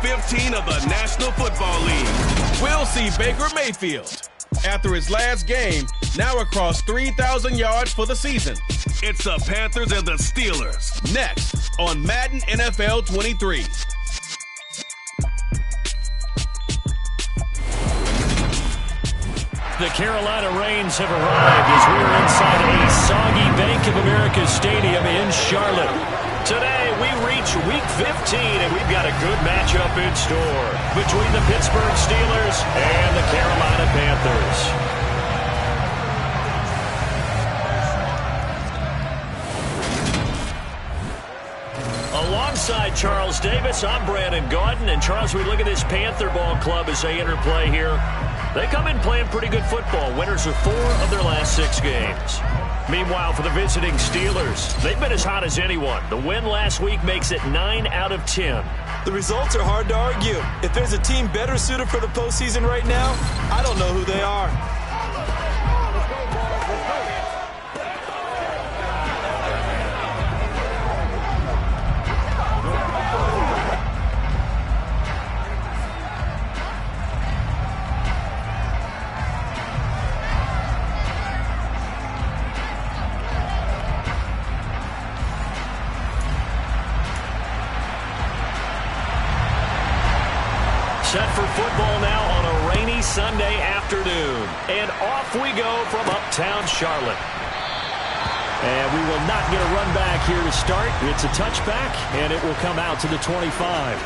15 of the National Football League. We'll see Baker Mayfield after his last game, now across 3,000 yards for the season. It's the Panthers and the Steelers next on Madden NFL 23. The Carolina Rains have arrived as we are inside a soggy Bank of America Stadium in Charlotte. Today, we reach Week 15, and we've got a good matchup in store between the Pittsburgh Steelers and the Carolina Panthers. Alongside Charles Davis, I'm Brandon Gaudin. And Charles, we look at this Panther ball club as they enter play here. They come in playing pretty good football. Winners of 4 of their last 6 games. Meanwhile, for the visiting Steelers, they've been as hot as anyone. The win last week makes it 9 out of 10. The results are hard to argue. If there's a team better suited for the postseason right now, I don't know who they are. Set for football now on a rainy Sunday afternoon. And off we go from uptown Charlotte. And we will not get a run back here to start. It's a touchback, and it will come out to the 25.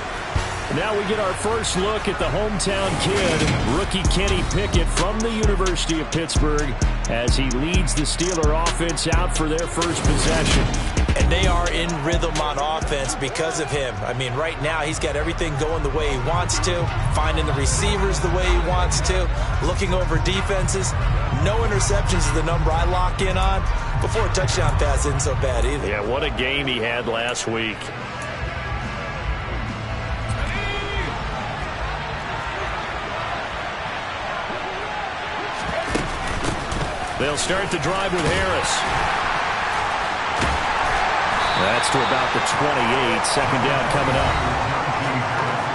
Now we get our first look at the hometown kid, rookie Kenny Pickett from the University of Pittsburgh, as he leads the Steeler offense out for their first possession. And they are in rhythm on offense because of him. I mean, right now he's got everything going the way he wants to, finding the receivers the way he wants to, looking over defenses. No interceptions is the number I lock in on. Before a touchdown pass isn't so bad either. Yeah, what a game he had last week. They'll start the drive with Harris. That's to about the 28. Second down coming up.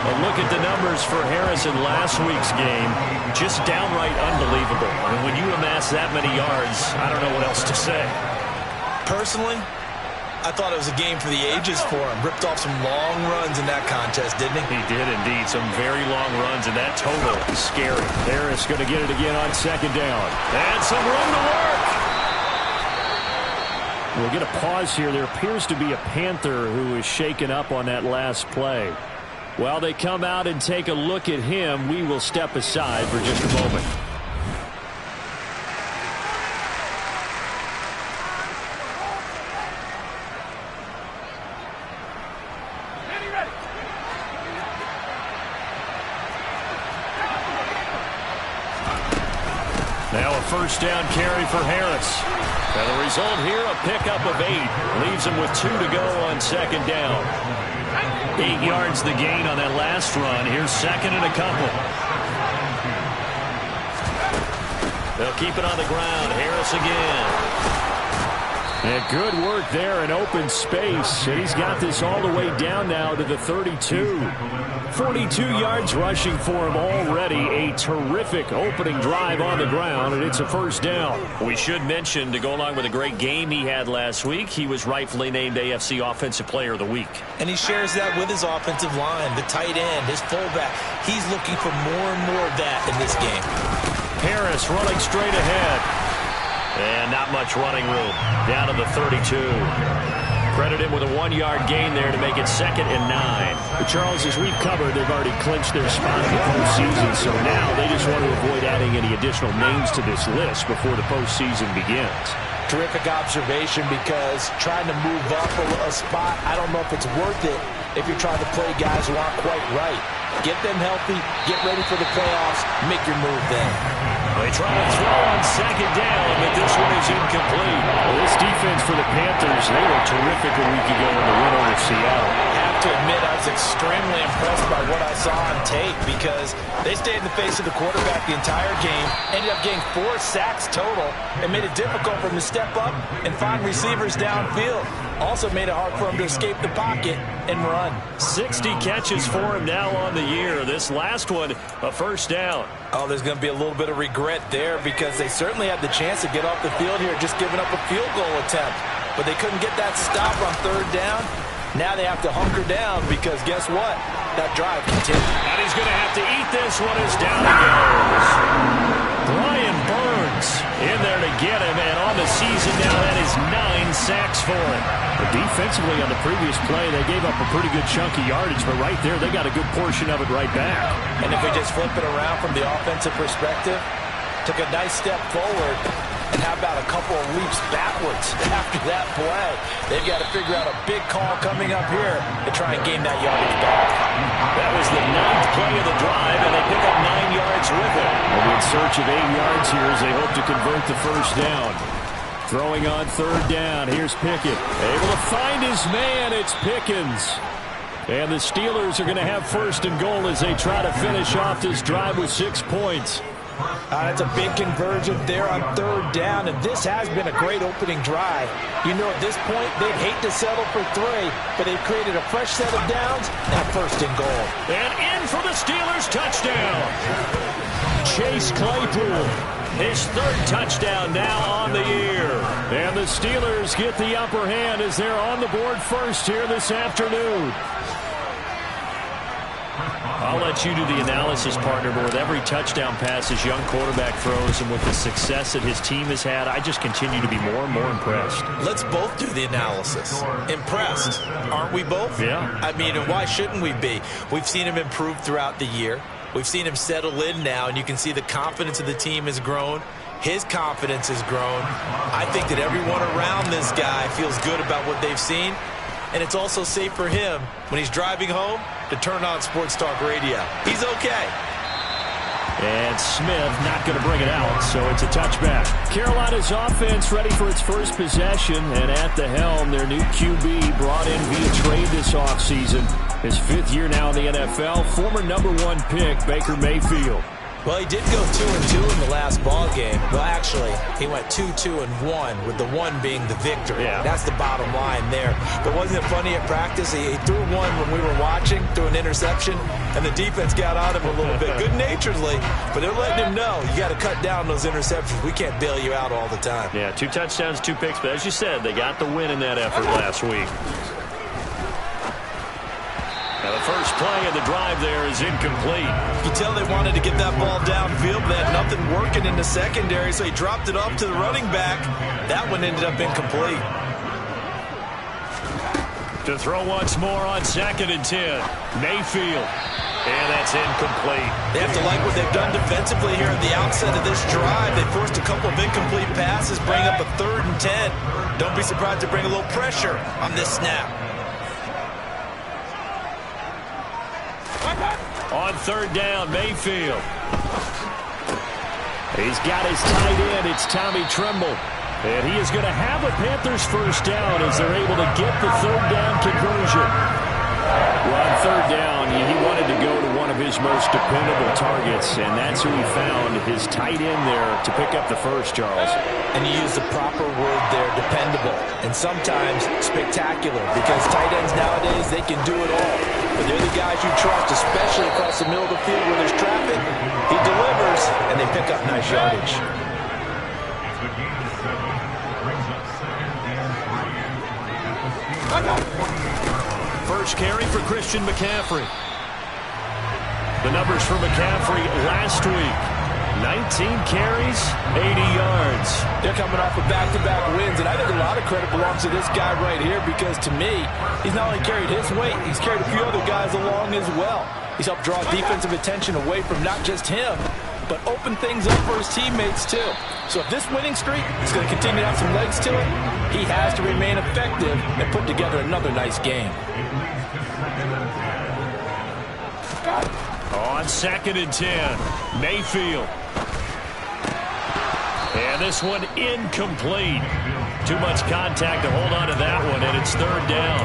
A look at the numbers for Harris in last week's game. Just downright unbelievable. I mean, when you amass that many yards, I don't know what else to say. Personally, I thought it was a game for the ages for him. Ripped off some long runs in that contest, didn't he? He did indeed. Some very long runs, and that total is scary. Harris going to get it again on second down. And some room to work. We'll get a pause here. There appears to be a Panther who is shaken up on that last play. While they come out and take a look at him, we will step aside for just a moment. Now a first down carry for Harris. And the result here, a pickup of 8. Leaves him with 2 to go on second down. 8 yards the gain on that last run. Here's second and a couple. They'll keep it on the ground. Harris again. And good work there in open space. And he's got this all the way down now to the 32. 42 yards rushing for him already. A terrific opening drive on the ground, and it's a first down. We should mention, to go along with a great game he had last week, he was rightfully named AFC Offensive Player of the Week. And he shares that with his offensive line, the tight end, his fullback. He's looking for more and more of that in this game. Harris running straight ahead. And not much running room. Down to the 32. Credit him with a 1-yard gain there to make it 2nd and 9. But Charles, as we've covered, they've already clinched their spot in the postseason, so now they just want to avoid adding any additional names to this list before the postseason begins. Terrific observation, because trying to move up a spot, I don't know if it's worth it if you're trying to play guys who aren't quite right. Get them healthy, get ready for the playoffs, make your move then. They try to throw on second down, but this one is incomplete. Well, this defense for the Panthers, they were terrific a week ago in the win over Seattle. Have to admit I was extremely impressed by what I saw on tape because they stayed in the face of the quarterback the entire game, ended up getting 4 sacks total, and made it difficult for him to step up and find receivers downfield. Also made it hard for him to escape the pocket and run. 60 catches for him now on the year. This last one, a first down. Oh, there's going to be a little bit of regret there because they certainly had the chance to get off the field here, just giving up a field goal attempt. But they couldn't get that stop on third down. Now they have to hunker down because guess what? That drive continues. And he's going to have to eat this one as down he goes. Brian Burns in there to get him, and on the season now that is 9 sacks for him. But defensively on the previous play, they gave up a pretty good chunk of yardage, but right there they got a good portion of it right back. And if we just flip it around from the offensive perspective, took a nice step forward, and how about a couple of leaps backwards after that play? They've got to figure out a big call coming up here to try and gain that yardage back. That was the 9th play of the drive, and they pick up 9 yards with it. They'll be in search of 8 yards here as they hope to convert the first down. Throwing on third down. Here's Pickett. Able to find his man. It's Pickens. And the Steelers are going to have first and goal as they try to finish off this drive with 6 points. That's a big conversion there on third down, and this has been a great opening drive. You know, at this point, they'd hate to settle for 3, but they've created a fresh set of downs and first and goal. And in for the Steelers, touchdown. Chase Claypool, his 3rd touchdown now on the year. And the Steelers get the upper hand as they're on the board first here this afternoon. I'll let you do the analysis, partner, but with every touchdown pass his young quarterback throws and with the success that his team has had, I just continue to be more and more impressed. Let's both do the analysis. Impressed, aren't we both? Yeah. I mean, and why shouldn't we be? We've seen him improve throughout the year. We've seen him settle in now, and you can see the confidence of the team has grown. His confidence has grown. I think that everyone around this guy feels good about what they've seen. And it's also safe for him when he's driving home to turn on Sports Talk Radio. He's okay. And Smith not going to bring it out, so it's a touchback. Carolina's offense ready for its first possession, and at the helm, their new QB brought in via trade this offseason. His 5th year now in the NFL, former #1 pick, Baker Mayfield. Well, he did go 2-2 in the last ball game. Well, actually, he went 2-2-1, with the 1 being the victory. Yeah. That's the bottom line there. But wasn't it funny at practice? He threw one when we were watching, threw an interception, and the defense got on him a little bit, good-naturedly. But they're letting him know, you got to cut down those interceptions. We can't bail you out all the time. Yeah, 2 touchdowns, 2 picks, but as you said, they got the win in that effort last week. Now the first play of the drive there is incomplete. You can tell they wanted to get that ball downfield, but they had nothing working in the secondary, so he dropped it off to the running back. That one ended up incomplete. To throw once more on 2nd and 10. Mayfield. And that's incomplete. They have to like what they've done defensively here at the outset of this drive. They forced a couple of incomplete passes, bring up a 3rd and 10. Don't be surprised to bring a little pressure on this snap. On 3rd down, Mayfield. He's got his tight end. It's Tommy Tremble. And he is going to have a Panthers first down as they're able to get the 3rd down conversion. Well, on 3rd down, he wanted to go to one of his most dependable targets, and that's who he found, his tight end there, to pick up the first, Charles. And you use the proper word there, dependable, and sometimes spectacular, because tight ends nowadays, they can do it all. But they're the guys you trust, especially across the middle of the field where there's traffic. He delivers, and they pick up nice yardage. First carry for Christian McCaffrey. The numbers for McCaffrey last week. 19 carries, 80 yards. They're coming off of back-to-back wins, and I think a lot of credit belongs to this guy right here because, to me, he's not only carried his weight, he's carried a few other guys along as well. He's helped draw defensive attention away from not just him, but open things up for his teammates, too. So if this winning streak is going to continue to have some legs to it, he has to remain effective and put together another nice game. On 2nd and 10, Mayfield. And this one incomplete. Too much contact to hold on to that one, and it's 3rd down.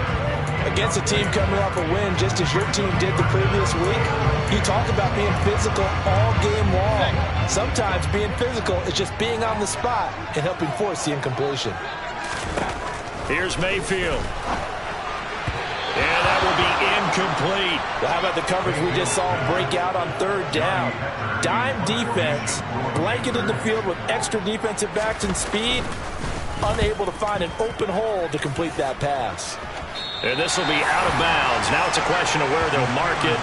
Against a team coming off a win, just as your team did the previous week, you talk about being physical all game long. Sometimes being physical is just being on the spot and helping force the incompletion. Here's Mayfield. And that will be incomplete. Well, how about the coverage we just saw break out on third down? Dime defense, blanketed the field with extra defensive backs and speed, unable to find an open hole to complete that pass. And this will be out of bounds. Now it's a question of where they'll mark it.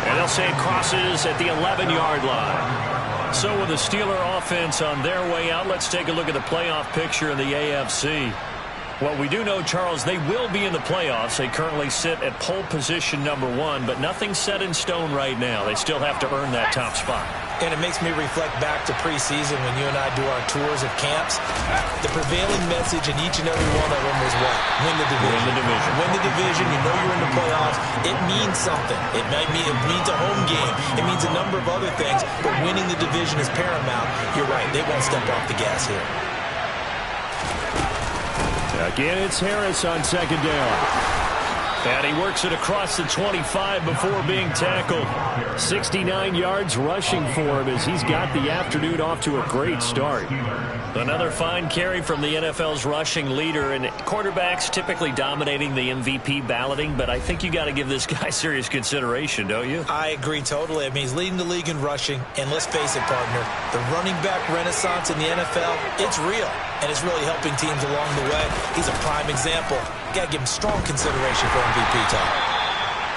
And they'll say it crosses at the 11-yard line. So with the Steeler offense on their way out, let's take a look at the playoff picture in the AFC. Well, we do know, Charles, they will be in the playoffs. They currently sit at pole position #1, but nothing's set in stone right now. They still have to earn that top spot. And it makes me reflect back to preseason when you and I do our tours of camps. The prevailing message in each and every one of them was what? Win the division. Win the division. Win the division. You know you're in the playoffs. It means something. It means a home game. It means a number of other things, but winning the division is paramount. You're right. They won't step off the gas here. Again, it's Harris on second down. And he works it across the 25 before being tackled. 69 yards rushing for him as he's got the afternoon off to a great start. Another fine carry from the NFL's rushing leader, and quarterbacks typically dominating the MVP balloting, but I think you got to give this guy serious consideration, don't you? I agree totally. I mean, he's leading the league in rushing, and let's face it, partner, the running back renaissance in the NFL, it's real, and it's really helping teams along the way. He's a prime example. Got to give him strong consideration for MVP time.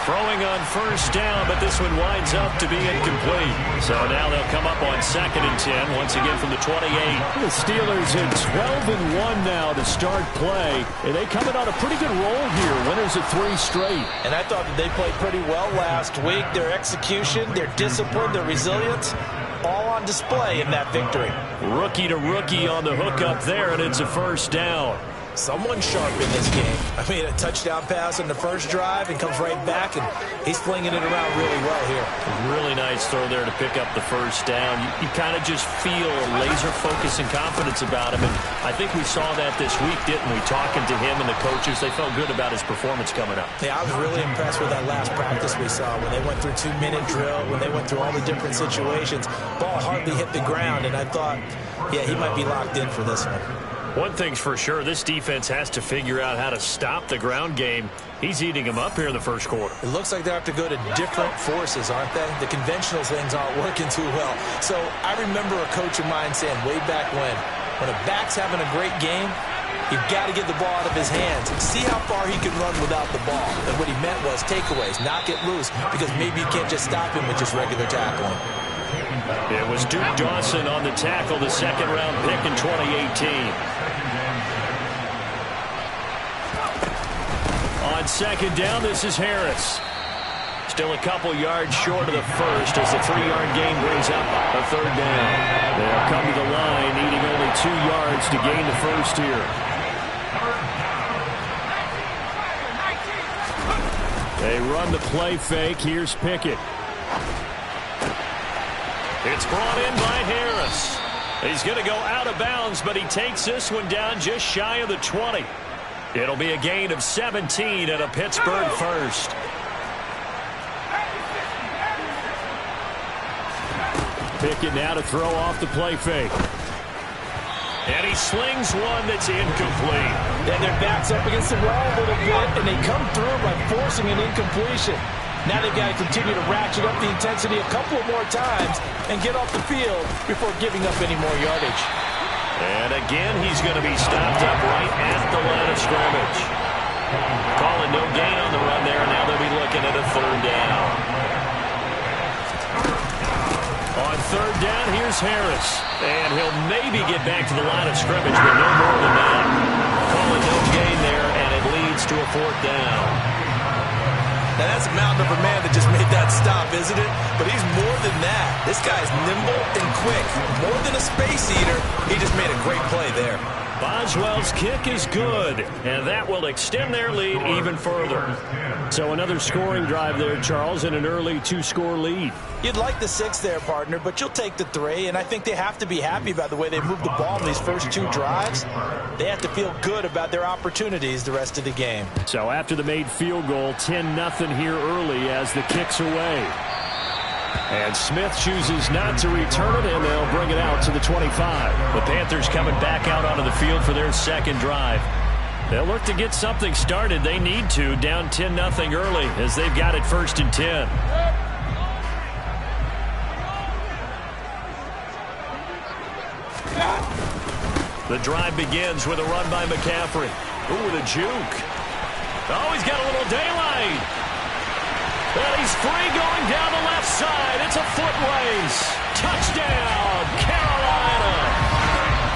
Throwing on first down, but this one winds up to be incomplete. So now they'll come up on 2nd and 10, once again from the 28. The Steelers in 12-1 now to start play. And they coming on a pretty good roll here. Winners of 3 straight. And I thought that they played pretty well last week. Their execution, their discipline, their resilience, all on display in that victory. Rookie to rookie on the hook up there, and it's a first down. Someone sharp in this game. I mean, a touchdown pass on the first drive and comes right back, and he's flinging it around really well here. Really nice throw there to pick up the first down. You kind of just feel laser focus and confidence about him, and I think we saw that this week, didn't we? Talking to him and the coaches, they felt good about his performance coming up. Yeah, I was really impressed with that last practice we saw when they went through 2-minute drill, when they went through all the different situations. Ball hardly hit the ground, and I thought, yeah, he might be locked in for this one. One thing's for sure, this defense has to figure out how to stop the ground game. He's eating them up here in the first quarter. It looks like they have to go to different forces, aren't they? The conventional things aren't working too well. So I remember a coach of mine saying way back when a back's having a great game, you've got to get the ball out of his hands. See how far he can run without the ball. And what he meant was takeaways, knock it loose, because maybe you can't just stop him with just regular tackling. It was Duke Dawson on the tackle, the second-round pick in 2018. On second down, this is Harris. Still a couple yards short of the first as the 3-yard gain brings up a third down. They'll come to the line, needing only 2 yards to gain the first here. They run the play fake. Here's Pickett. It's brought in by Harris. He's going to go out of bounds, but he takes this one down just shy of the 20. It'll be a gain of 17 and a Pittsburgh first. Pickett now to throw off the play fake. And he slings one that's incomplete. Then their back's up against the wall a little bit, and they come through by forcing an incompletion. Now they've got to continue to ratchet up the intensity a couple of more times and get off the field before giving up any more yardage. And again, he's going to be stopped up right at the line of scrimmage. Calling no gain on the run there, and now they'll be looking at a third down. On third down, here's Harris. And he'll maybe get back to the line of scrimmage, but no more than that. Calling no gain there, and it leads to a fourth down. Now, that's a mountain of a man that just made that stop, isn't it? But he's more than that. This guy's nimble and quick. More than a space eater, he just made a great play there. Boswell's kick is good, and that will extend their lead even further. So another scoring drive there, Charles, and an early 2-score lead. You'd like the 6 there, partner, but you'll take the 3, and I think they have to be happy about the way they've moved the ball in these first 2 drives. They have to feel good about their opportunities the rest of the game. So after the made field goal, 10-0 here early as the kick's away. And Smith chooses not to return it, and they'll bring it out to the 25. The Panthers coming back out onto the field for their second drive. They'll look to get something started. They need to, down 10-0 early as they've got it 1st and 10. The drive begins with a run by McCaffrey. Ooh, with a juke. Oh, he's got a little daylight. And he's free going down the left side. It's a foot race. Touchdown, Carolina.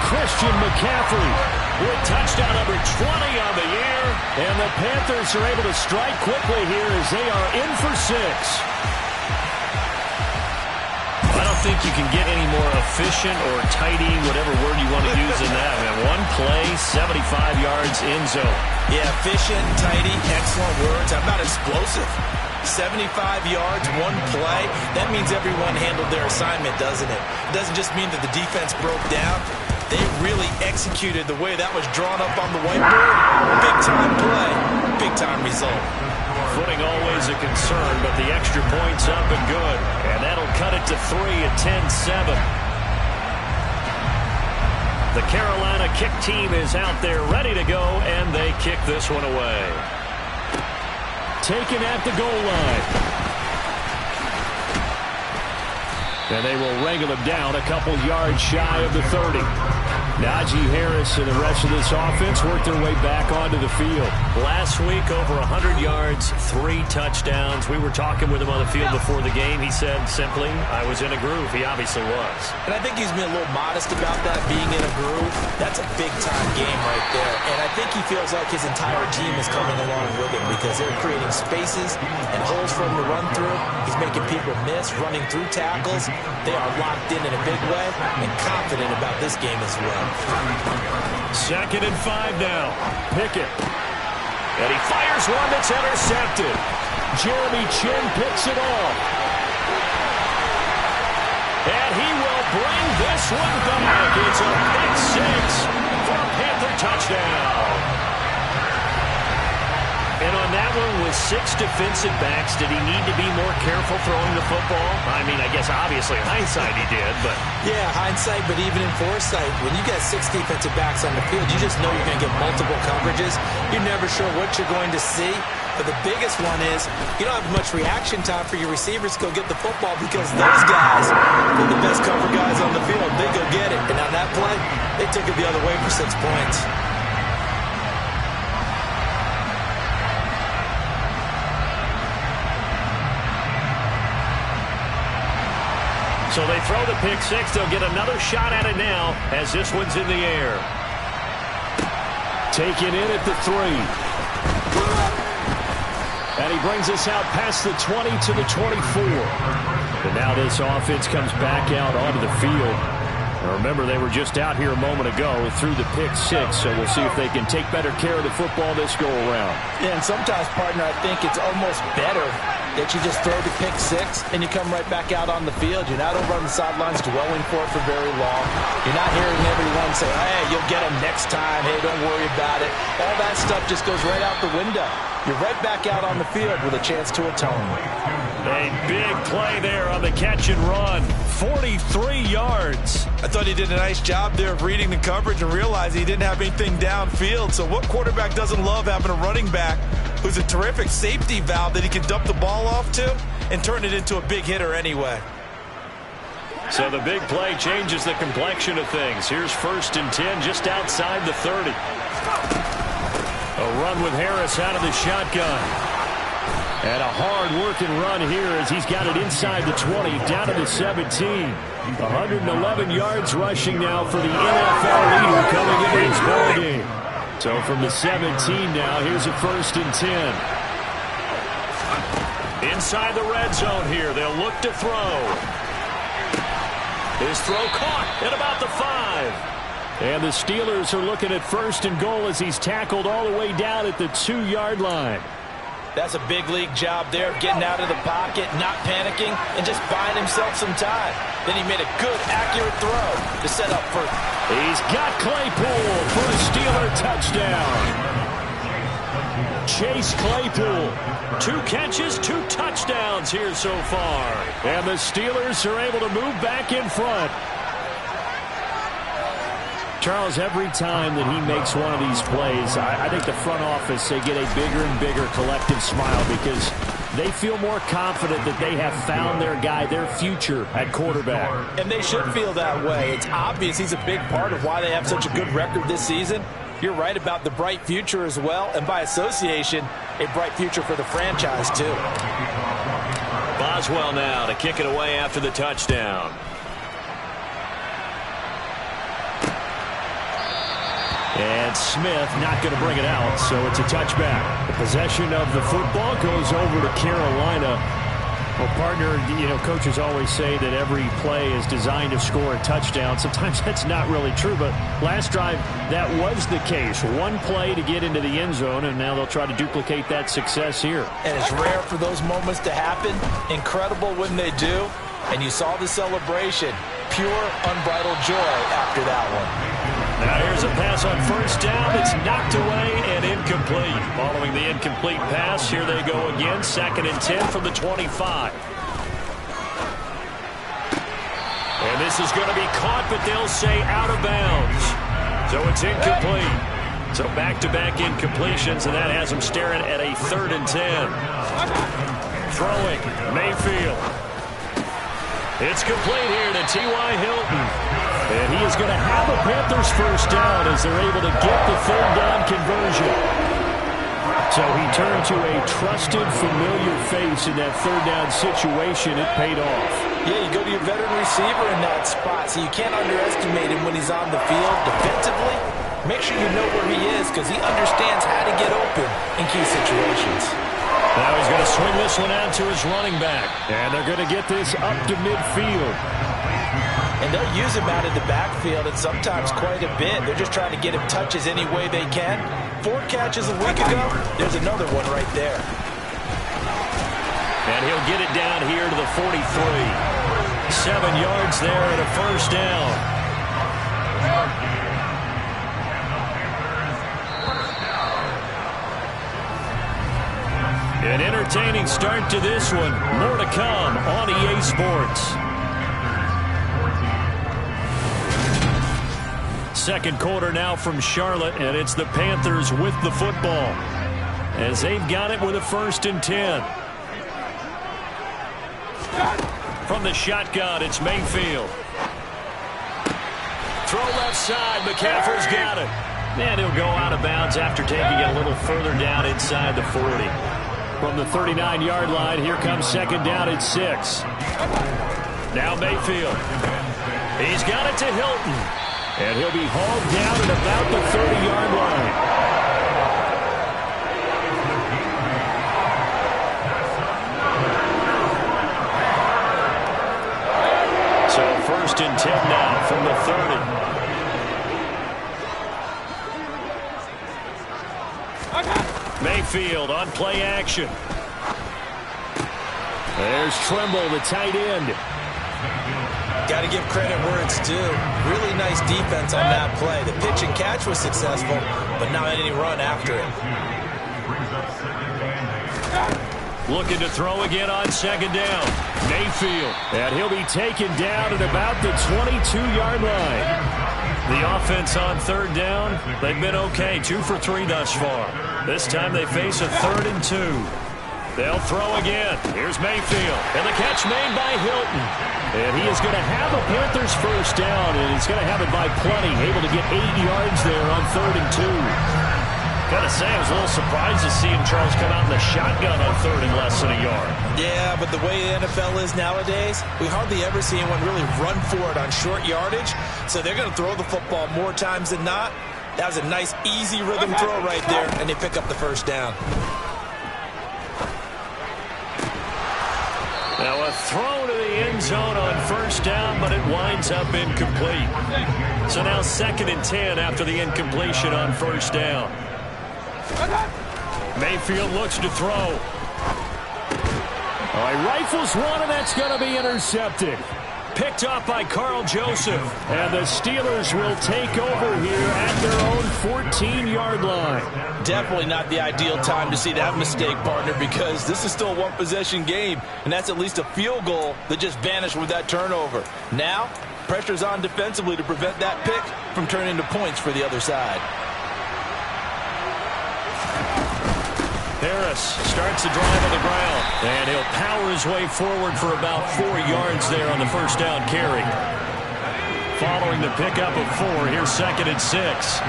Christian McCaffrey with touchdown number 20 on the year. And the Panthers are able to strike quickly here as they are in for 6. I don't think you can get any more efficient or tidy, whatever word you want to use in that. Man, one play, 75 yards in zone. Yeah, efficient, tidy, excellent words. How about explosive? 75 yards, one play. That means everyone handled their assignment, doesn't it? It doesn't just mean that the defense broke down. They really executed the way that was drawn up on the whiteboard. Big-time play, big-time result. Footing always a concern, but the extra point's up and good. And that'll cut it to 3 at 10-7. The Carolina kick team is out there ready to go, and they kick this one away. Taken at the goal line. And they will wrangle him down a couple yards shy of the 30. Najee Harris and the rest of this offense work their way back onto the field. Last week, over 100 yards, 3 touchdowns. We were talking with him on the field before the game. He said simply, I was in a groove. He obviously was. And I think he's been a little modest about that, being in a groove. That's a big-time game right there. And I think he feels like his entire team is coming along with him because they're creating spaces and holes for him to run through. He's making people miss, running through tackles. They are locked in a big way and confident about this game as well. 2nd and 5 now. Pickett. And he fires one that's intercepted. Jeremy Chin picks it off. And he will bring this one back. It's a pick 6 for a Panther touchdown. And on that one, with 6 defensive backs, did he need to be more careful throwing the football? I mean, I guess obviously hindsight he did, but... Yeah, hindsight, but even in foresight, when you got 6 defensive backs on the field, you just know you're going to get multiple coverages. You're never sure what you're going to see. But the biggest one is you don't have much reaction time for your receivers to go get the football because those guys are the best cover guys on the field. They go get it. And on that play, they took it the other way for 6 points. So they throw the pick 6. They'll get another shot at it now as this one's in the air. Taken in at the 3. And he brings us out past the 20 to the 24. And now this offense comes back out onto the field. And remember, they were just out here a moment ago through the pick 6, so we'll see if they can take better care of the football this go-around. Yeah, and sometimes, partner, I think it's almost better that you just throw the pick 6 and you come right back out on the field. You're not over on the sidelines dwelling for it for very long. You're not hearing everyone say, hey, you'll get them next time. Hey, don't worry about it. All that stuff just goes right out the window. You're right back out on the field with a chance to atone. A big play there on the catch and run. 43 yards. I thought he did a nice job there of reading the coverage and realizing he didn't have anything downfield. So what quarterback doesn't love having a running back who's a terrific safety valve that he can dump the ball off to and turn it into a big hitter anyway? So the big play changes the complexion of things. Here's 1st and 10 just outside the 30. A run with Harris out of the shotgun. And a hard-working run here as he's got it inside the 20, down to the 17. 111 yards rushing now for the NFL leader coming into this ballgame. So from the 17 now, here's a 1st and 10. Inside the red zone here, they'll look to throw. His throw caught at about the 5. And the Steelers are looking at 1st and goal as he's tackled all the way down at the 2-yard line. That's a big league job there, getting out of the pocket, not panicking, and just buying himself some time. Then he made a good, accurate throw to set up for... He's got Claypool for a Steeler touchdown. Chase Claypool, 2 catches, 2 touchdowns here so far. And the Steelers are able to move back in front. Charles, every time that he makes one of these plays, I think the front office, they get a bigger and bigger collective smile because they feel more confident that they have found their guy, their future at quarterback. And they should feel that way. It's obvious he's a big part of why they have such a good record this season. You're right about the bright future as well, and by association, a bright future for the franchise too. Boswell now to kick it away after the touchdown. And Smith not going to bring it out, so it's a touchback. The possession of the football goes over to Carolina. Well, partner, coaches always say that every play is designed to score a touchdown. Sometimes that's not really true, but last drive, that was the case. One play to get into the end zone, and now they'll try to duplicate that success here. And it's rare for those moments to happen. Incredible when they do. And you saw the celebration. Pure, unbridled joy after that one. Now here's a pass on 1st down. It's knocked away and incomplete. Following the incomplete pass, here they go again. 2nd and 10 from the 25. And this is going to be caught, but they'll say out of bounds. So it's incomplete. So back-to-back incompletions, and that has them staring at a 3rd and 10. Throwing, Mayfield. It's complete here to T.Y. Hilton. And he is going to have a Panthers 1st down as they're able to get the 3rd down conversion. So he turned to a trusted, familiar face in that 3rd down situation. It paid off. Yeah, you go to your veteran receiver in that spot, so you can't underestimate him when he's on the field defensively. Make sure you know where he is because he understands how to get open in key situations. Now he's going to swing this one out to his running back. And they're going to get this up to midfield. And they'll use him out of the backfield, and sometimes quite a bit. They're just trying to get him touches any way they can. 4 catches a week ago. There's another one right there. And he'll get it down here to the 43. 7 yards there and a 1st down. An entertaining start to this one. More to come on EA Sports. 2nd quarter now from Charlotte, and it's the Panthers with the football as they've got it with a 1st and 10. From the shotgun, it's Mayfield. Throw left side, McCaffrey's got it. And he'll go out of bounds after taking it a little further down inside the 40. From the 39-yard line, here comes 2nd down at 6. Now Mayfield. He's got it to Hilton. And he'll be hauled down at about the 30-yard line. So 1st and 10 now from the 30. Mayfield on play action. There's Trimble, the tight end. Got to give credit where it's due. Really nice defense on that play. The pitch and catch was successful, but not any run after it. Looking to throw again on 2nd down. Mayfield. And he'll be taken down at about the 22-yard line. The offense on 3rd down, they've been okay. 2 for 3 thus far. This time they face a 3rd and 2. They'll throw again. Here's Mayfield. And the catch made by Hilton. And he is going to have a Panthers 1st down, and he's going to have it by plenty. Able to get 8 yards there on 3rd and 2. Got to say, I was a little surprised to see him, Charles, come out in the shotgun on 3rd and less than a yard. Yeah, but the way the NFL is nowadays, we hardly ever see anyone really run for it on short yardage. So they're going to throw the football more times than not. That was a nice, easy rhythm throw right there, and they pick up the 1st down. Now a throw to the end zone on first down, but it winds up incomplete. So now 2nd and 10 after the incompletion on first down. Mayfield looks to throw. All right, rifles one, and that's going to be intercepted. Picked off by Carl Joseph. And the Steelers will take over here at their own 14-yard line. Definitely not the ideal time to see that mistake, partner, because this is still a one-possession game, and that's at least a field goal that just vanished with that turnover. Now, pressure's on defensively to prevent that pick from turning into points for the other side. Harris starts the drive on the ground, and he'll power his way forward for about 4 yards there on the first down carry. Following the pickup of 4, here's 2nd and 6.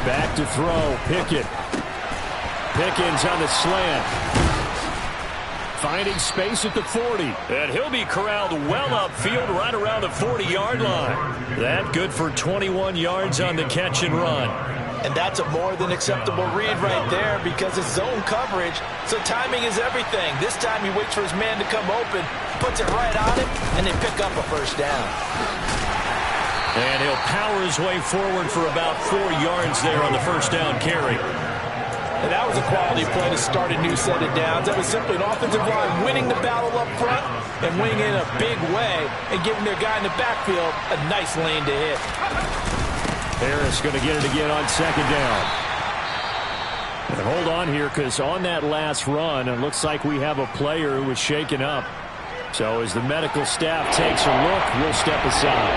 Back to throw, Pickett. Pickens on the slant. Finding space at the 40, and he'll be corralled well upfield right around the 40-yard line. That good for 21 yards on the catch and run. And that's a more than acceptable read right there because it's zone coverage, so timing is everything. This time he waits for his man to come open, puts it right on him, and they pick up a first down. And he'll power his way forward for about 4 yards there on the first down carry. And that was a quality play to start a new set of downs. That was simply an offensive line winning the battle up front and winning in a big way and giving their guy in the backfield a nice lane to hit. Harris going to get it again on 2nd down. And hold on here, because on that last run, it looks like we have a player who was shaken up. So as the medical staff takes a look, we'll step aside.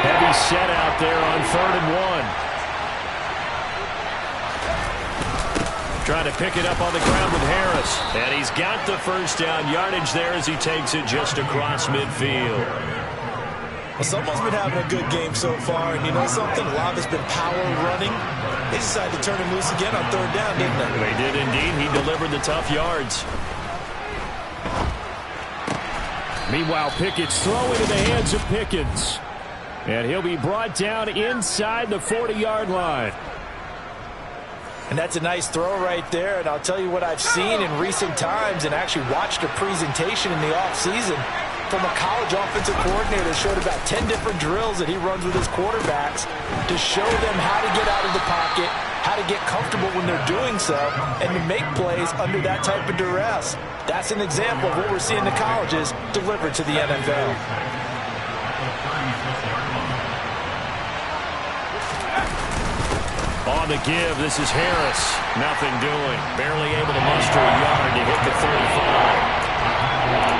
Heavy set out there on 3rd and 1. Trying to pick it up on the ground with Harris. And he's got the first down yardage there as he takes it just across midfield. Well, someone's been having a good game so far, and you know something? A lot has been power running. They decided to turn him loose again on 3rd down, didn't they? They did indeed. He delivered the tough yards. Meanwhile, Pickett's throw into the hands of Pickens. And he'll be brought down inside the 40-yard line. And that's a nice throw right there. And I'll tell you what I've seen in recent times and actually watched a presentation in the offseason from a college offensive coordinator that showed about 10 different drills that he runs with his quarterbacks to show them how to get out of the pocket, how to get comfortable when they're doing so, and to make plays under that type of duress. That's an example of what we're seeing the colleges deliver to the NFL. On the give, this is Harris. Nothing doing. Barely able to muster a yard to hit the 35.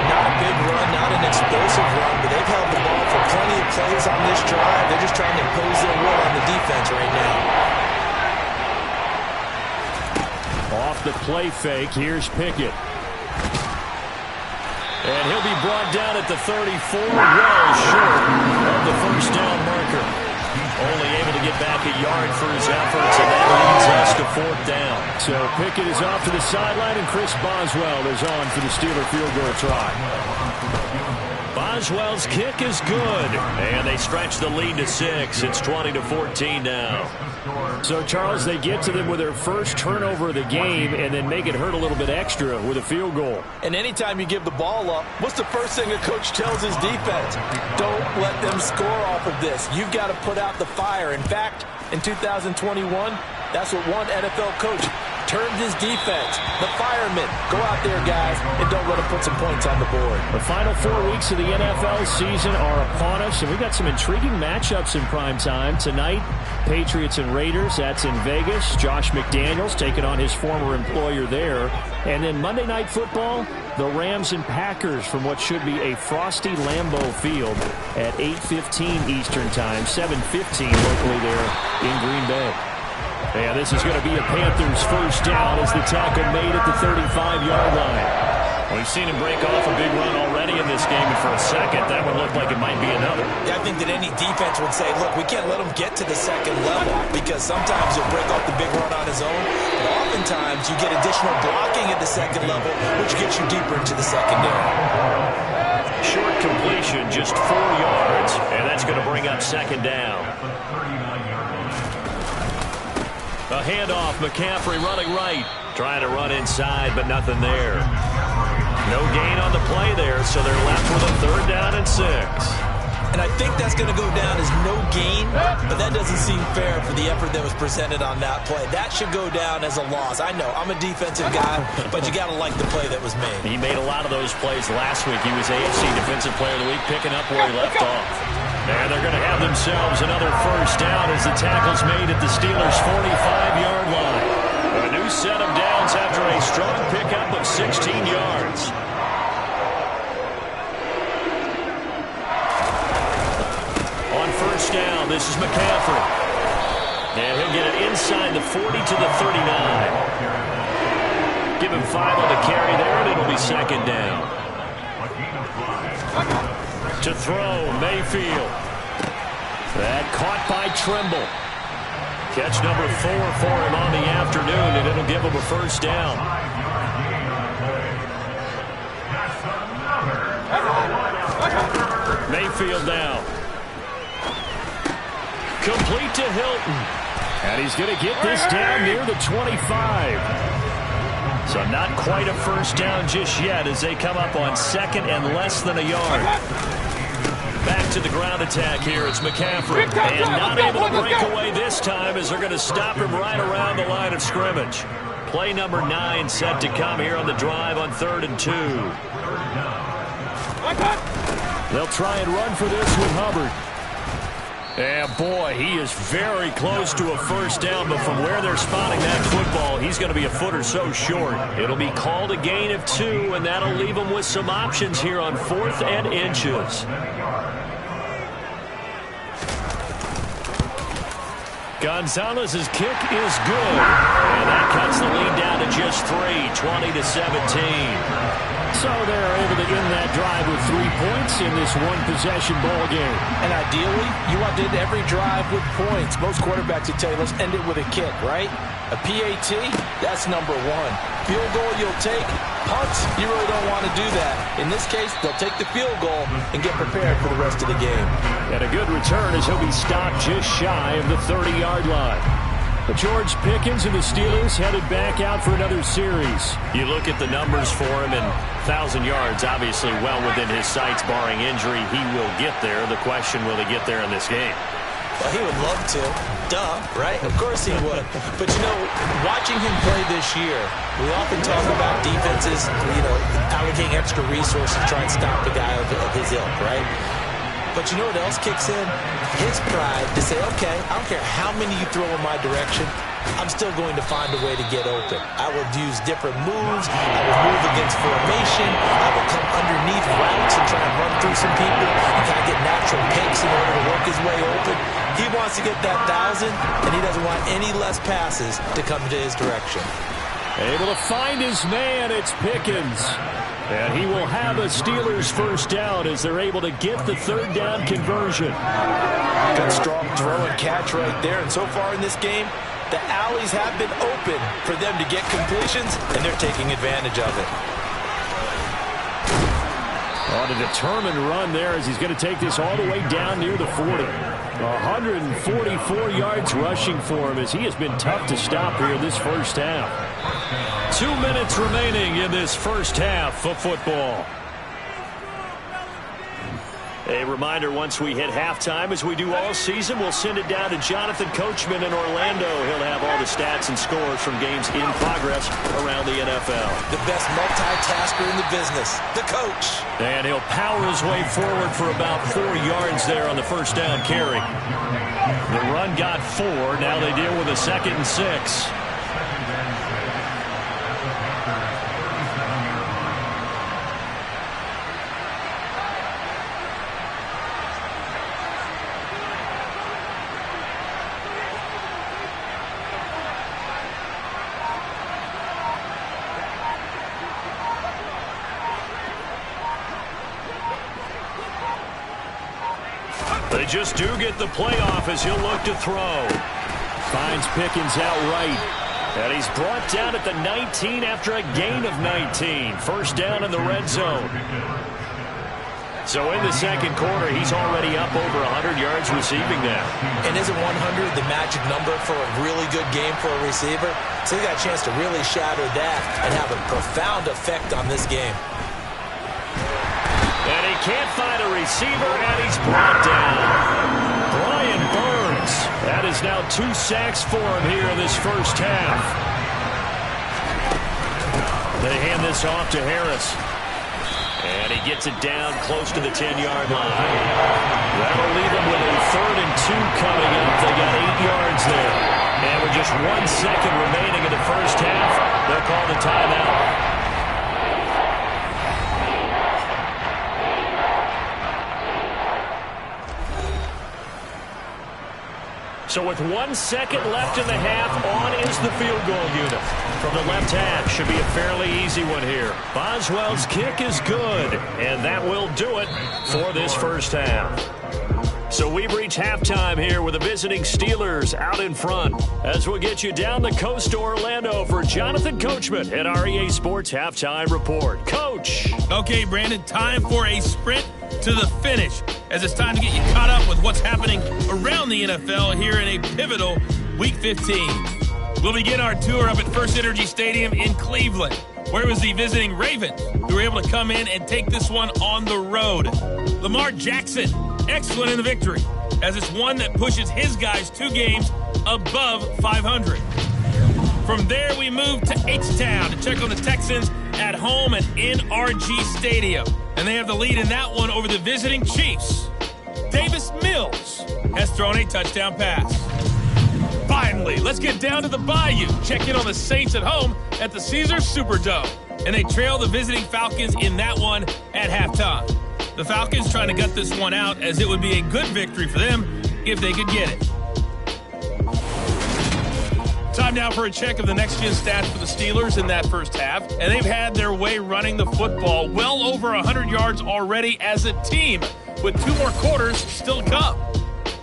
Not a big run, not an explosive run, but they've held the ball for plenty of plays on this drive. They're just trying to impose their will on the defense right now. Off the play fake, here's Pickett. And he'll be brought down at the 34, well short of the first down marker. Only able to get back a yard for his efforts, and that leads us to 4th down. So Pickett is off to the sideline, and Chris Boswell is on for the Steeler field goal try. Boswell's kick is good, and they stretch the lead to 6. It's 20-14 now. So, Charles, they get to them with their first turnover of the game and then make it hurt a little bit extra with a field goal. And anytime you give the ball up, what's the first thing a coach tells his defense? Don't let them score off of this. You've got to put out the fire. In fact, in 2021, that's what one NFL coach termed his defense. The firemen. Go out there, guys, and don't let them put some points on the board. The final 4 weeks of the NFL season are upon us, and we've got some intriguing matchups in prime time. Tonight, Patriots and Raiders. That's in Vegas. Josh McDaniels taking on his former employer there. And then Monday Night Football, the Rams and Packers from what should be a frosty Lambeau Field at 8:15 Eastern Time, 7:15 locally there in Green Bay. And this is going to be a Panthers first down as the tackle made at the 35-yard line. We've seen him break off a big run already in this game, and for a second, that would look like it might be another. Yeah, I think that any defense would say, look, we can't let him get to the second level, because sometimes he'll break off the big run on his own, but oftentimes you get additional blocking at the second level, which gets you deeper into the secondary. Short completion, just 4 yards, and that's going to bring up second down. A handoff, McCaffrey running right. Trying to run inside, but nothing there. No gain on the play there, so they're left with a 3rd down and 6. And I think that's going to go down as no gain, but that doesn't seem fair for the effort that was presented on that play. That should go down as a loss. I know, I'm a defensive guy, but you got to like the play that was made. He made a lot of those plays last week. He was AFC Defensive Player of the Week, picking up where he left off. And they're going to have themselves another 1st down as the tackle's made at the Steelers' 45-yard line. A new set of downs after a strong pickup of 16 yards. On 1st down, this is McCaffrey. And he'll get it inside the 40 to the 39. Give him 5 on the carry there, and it'll be 2nd down. To throw, Mayfield. That caught by Trimble. Catch number 4 for him on the afternoon, and it'll give him a 1st down. Mayfield now. Complete to Hilton. And he's going to get this down near the 25. So not quite a 1st down just yet as they come up on 2nd and less than a yard. Back to the ground attack here. It's McCaffrey. And not able to break away this time as they're going to stop him right around the line of scrimmage. Play number 9 set to come here on the drive on 3rd and 2. They'll try and run for this with Hubbard. And boy, he is very close to a 1st down, but from where they're spotting that football, he's going to be a foot or so short. It'll be called a gain of 2, and that'll leave him with some options here on 4th and inches. Gonzalez's kick is good, and that cuts the lead down to just 3, 20 to 17. So they're able to end that drive with 3 points in this one-possession ball game. And ideally, you want to end every drive with points. Most quarterbacks would tell you, let's end it with a kick, right? A PAT, that's number 1. Field goal you'll take. Punts, you really don't want to do that. In this case, they'll take the field goal and get prepared for the rest of the game. And a good return as he'll be stopped just shy of the 30-yard line. But George Pickens and the Steelers headed back out for another series. You look at the numbers for him, and 1,000 yards obviously well within his sights, barring injury. He will get there. The question, will he get there in this game? Well, he would love to. Duh, right? Of course he would. But, you know, watching him play this year, we often talk about defenses, allocating extra resources to try and stop the guy of his ilk, right? But you know what else kicks in? His pride to say, okay, I don't care how many you throw in my direction, I'm still going to find a way to get open. I will use different moves. I will move against formation. I will come underneath routes and try and run through some people and kind of get natural picks in order to work his way open. He wants to get that 1,000, and he doesn't want any less passes to come to his direction. Able to find his man, it's Pickens. And he will have a Steelers 1st down as they're able to get the 3rd down conversion. Good strong throw and catch right there. And so far in this game, the alleys have been open for them to get completions, and they're taking advantage of it. On a determined run there as he's going to take this all the way down near the 40. 144 yards rushing for him as he has been tough to stop here in this 1st half. 2 minutes remaining in this 1st half of football. A reminder, once we hit halftime, as we do all season, we'll send it down to Jonathan Coachman in Orlando. He'll have all the stats and scores from games in progress around the NFL. The best multitasker in the business, the coach. And he'll power his way forward for about 4 yards there on the 1st down carry. The run got 4. Now they deal with a 2nd and 6. They just do get the playoff as he'll look to throw. Finds Pickens out right. And he's brought down at the 19 after a gain of 19. First down in the red zone. So in the second quarter, he's already up over 100 yards receiving now. And isn't 100 the magic number for a really good game for a receiver? So he got a chance to really shatter that and have a profound effect on this game. And he can't find a receiver, and he's brought down. Brian Burns. That is now 2 sacks for him here in this first half. They hand this off to Harris. And he gets it down close to the 10-yard line. That'll leave them with a 3rd and 2 coming up. They got 8 yards there. And with just 1 second remaining in the first half, they'll call the timeout. So with 1 second left in the half, on is the field goal unit. From the left half, should be a fairly easy one here. Boswell's kick is good, and that will do it for this first half. So we've reached halftime here with the visiting Steelers out in front. As we'll get you down the coast to Orlando for Jonathan Coachman at our EA Sports Halftime Report. Coach. Okay, Brandon, time for a sprint to the finish, as it's time to get you caught up with what's happening around the NFL here in a pivotal Week 15. We'll begin our tour up at First Energy Stadium in Cleveland, where it was the visiting Ravens who were able to come in and take this one on the road. Lamar Jackson, excellent in the victory, as it's one that pushes his guys 2 games above 500. From there, we move to H-Town to check on the Texans at home at NRG Stadium. And they have the lead in that one over the visiting Chiefs. Davis Mills has thrown a touchdown pass. Finally, let's get down to the Bayou. Check in on the Saints at home at the Caesars Superdome. And they trail the visiting Falcons in that one at halftime. The Falcons trying to gut this one out, as it would be a good victory for them if they could get it. Time now for a check of the next-gen stats for the Steelers in that first half. And they've had their way running the football, well over 100 yards already as a team, with 2 more quarters still to come.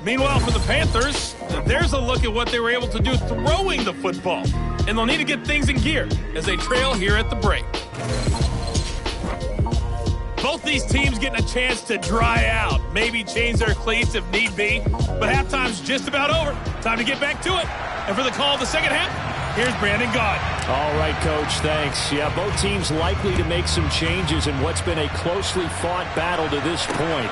Meanwhile, for the Panthers, there's a look at what they were able to do throwing the football. And they'll need to get things in gear as they trail here at the break. Both these teams getting a chance to dry out, maybe change their cleats if need be. But halftime's just about over. Time to get back to it. And for the call of the second half, here's Brandon Gaudin. All right, Coach, thanks. Yeah, both teams likely to make some changes in what's been a closely fought battle to this point.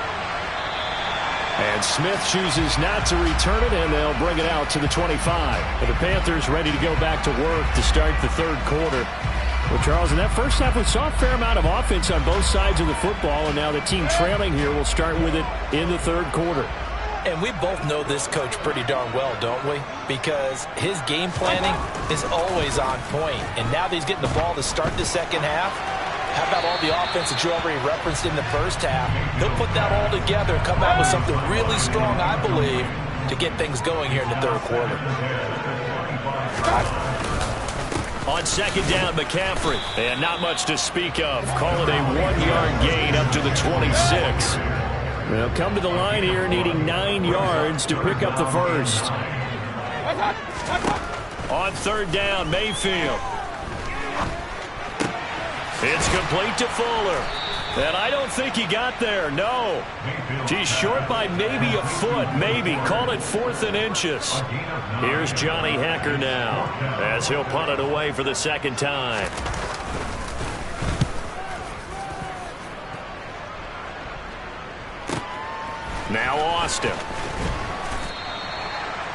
And Smith chooses not to return it, and they'll bring it out to the 25. But the Panthers ready to go back to work to start the third quarter. Well, Charles, in that first half, we saw a fair amount of offense on both sides of the football, and now the team trailing here will start with it in the third quarter. And we both know this coach pretty darn well, don't we? Because his game planning is always on point. And now that he's getting the ball to start the second half, how about all the offense that you already referenced in the first half? He'll put that all together and come out with something really strong, I believe, to get things going here in the third quarter. On second down, McCaffrey. And not much to speak of. Call it a 1-yard gain up to the 26. They'll come to the line here needing 9 yards to pick up the first. On third down, Mayfield. It's complete to Fuller. And I don't think he got there, no. He's short by maybe a foot, maybe. Call it 4th and inches. Here's Johnny Hekker now as he'll punt it away for the second time. Now Austin.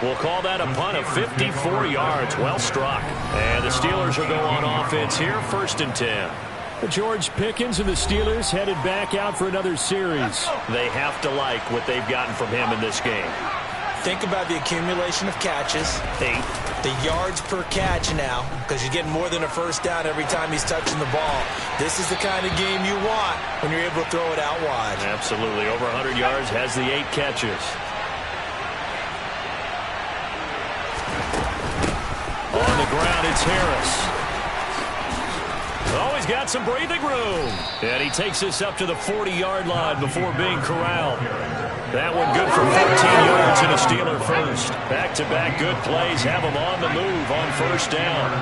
We'll call that a punt of 54 yards. Well struck. And the Steelers will go on offense here, 1st and 10. George Pickens and the Steelers headed back out for another series. They have to like what they've gotten from him in this game. Think about the accumulation of catches. 8. The yards per catch now, because you're getting more than a first down every time he's touching the ball. This is the kind of game you want when you're able to throw it out wide. Absolutely. Over 100 yards, has the 8 catches. On the ground, it's Harris. Oh, he's he's got some breathing room. And he takes this up to the 40-yard line before being corralled. That one good for 14 yards and a Steeler first. Back-to-back good plays have him on the move on first down.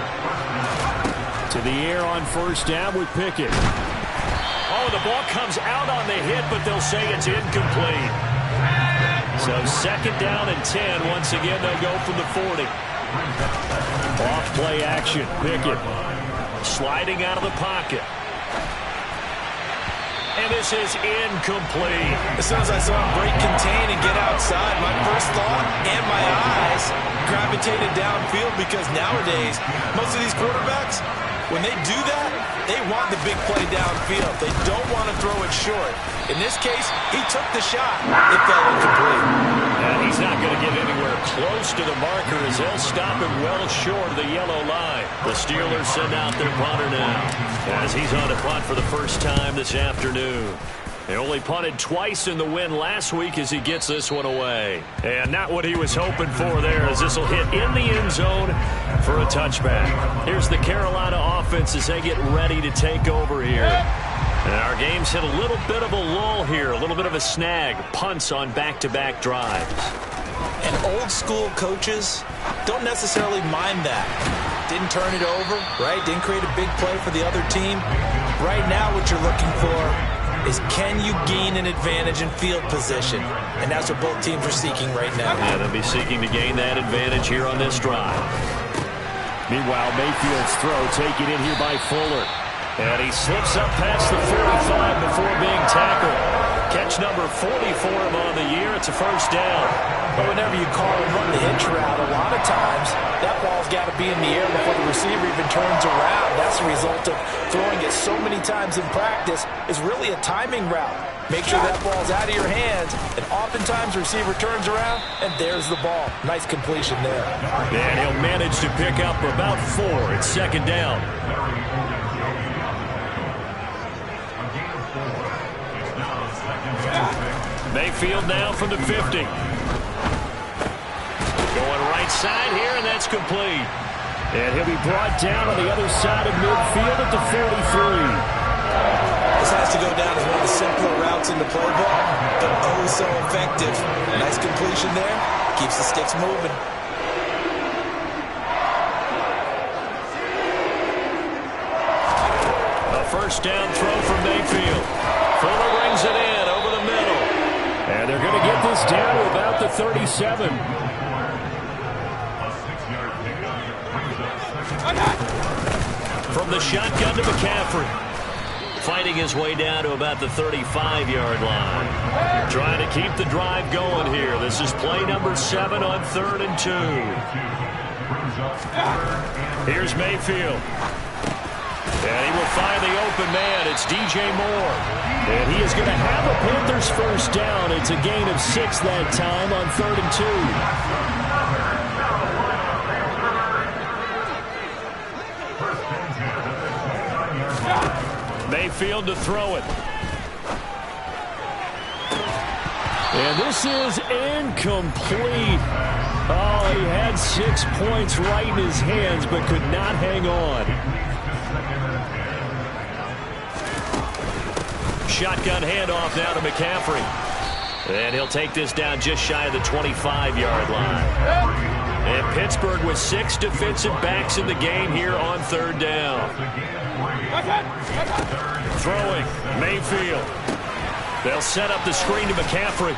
To the air on first down with Pickett. Oh, the ball comes out on the hit, but they'll say it's incomplete. So second down and 10. Once again, they'll go from the 40. Off play action. Pickett sliding out of the pocket. And this is incomplete. As soon as I saw him break contain and get outside, my first thought and my eyes gravitated downfield, because nowadays, most of these quarterbacks, when they do that, they want the big play downfield. They don't want to throw it short. In this case, he took the shot. It fell incomplete. And he's not going to get anywhere close to the marker as they'll stop him well short of the yellow line. The Steelers send out their punter now as he's on to punt for the first time this afternoon. They only punted twice in the win last week as he gets this one away. And not what he was hoping for there, as this will hit in the end zone for a touchback. Here's the Carolina offense as they get ready to take over here. And our game's hit a little bit of a lull here, a little bit of a snag. Punts on back-to-back drives. And old-school coaches don't necessarily mind that. Didn't turn it over, right? Didn't create a big play for the other team. Right now what you're looking for is, can you gain an advantage in field position? And that's what both teams are seeking right now. Yeah, they'll be seeking to gain that advantage here on this drive. Meanwhile, Mayfield's throw taken in here by Fuller. And he slips up past the 45 before being tackled. Catch number 40 for him on the year. It's a first down. But whenever you call and run the hitch route, a lot of times that ball's got to be in the air before the receiver even turns around. That's the result of throwing it so many times in practice. Is really a timing route. Make sure that ball's out of your hands, and oftentimes the receiver turns around, and there's the ball. Nice completion there. And he'll manage to pick up about 4. It's second down. Mayfield now from the 50. Going right side here, and that's complete. And he'll be brought down on the other side of midfield at the 43. This has to go down as one of the simpler routes in the playbook, but oh so effective. Nice completion there. Keeps the sticks moving. A first down throw from Mayfield. Fuller brings it in over the middle. And they're going to get this down to about the 37. From the shotgun to McCaffrey. Fighting his way down to about the 35-yard line. Trying to keep the drive going here. This is play number 7 on 3rd and 2. Here's Mayfield. And he will find the open man. It's DJ Moore. And he is going to have a Panthers first down. It's a gain of 6 that time on 3rd and 2. Mayfield to throw it. And this is incomplete. Oh, he had 6 points right in his hands, but could not hang on. Shotgun handoff now to McCaffrey. And he'll take this down just shy of the 25-yard line. And Pittsburgh with 6 defensive backs in the game here on 3rd down. Throwing, Mayfield. They'll set up the screen to McCaffrey.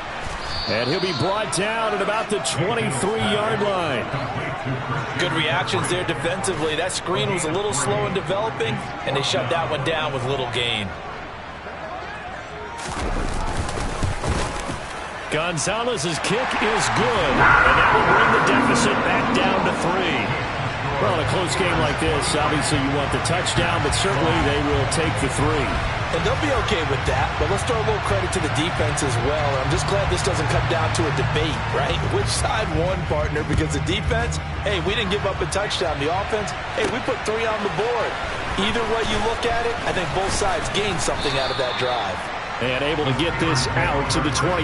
And he'll be brought down at about the 23-yard line. Good reactions there defensively. That screen was a little slow in developing, and they shut that one down with little gain. Gonzalez's kick is good, and that will bring the deficit back down to 3. Well, in a close game like this, obviously you want the touchdown, but certainly they will take the 3. And they'll be okay with that, but let's throw a little credit to the defense as well. I'm just glad this doesn't come down to a debate, right? Which side won, partner? Because the defense, hey, we didn't give up a touchdown. The offense, hey, we put 3 on the board. Either way you look at it, I think both sides gained something out of that drive. And able to get this out to the 25.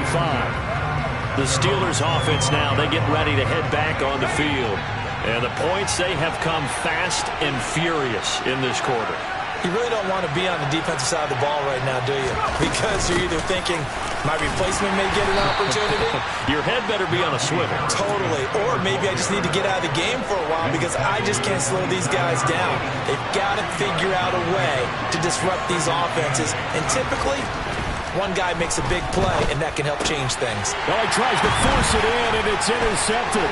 The Steelers offense now, they get ready to head back on the field. And the points, they have come fast and furious in this quarter. You really don't want to be on the defensive side of the ball right now, do you? Because you're either thinking, my replacement may get an opportunity. Your head better be on a swivel. Totally. Or maybe I just need to get out of the game for a while because I just can't slow these guys down. They've got to figure out a way to disrupt these offenses. And typically, one guy makes a big play, and that can help change things. Well, he tries to force it in, and it's intercepted.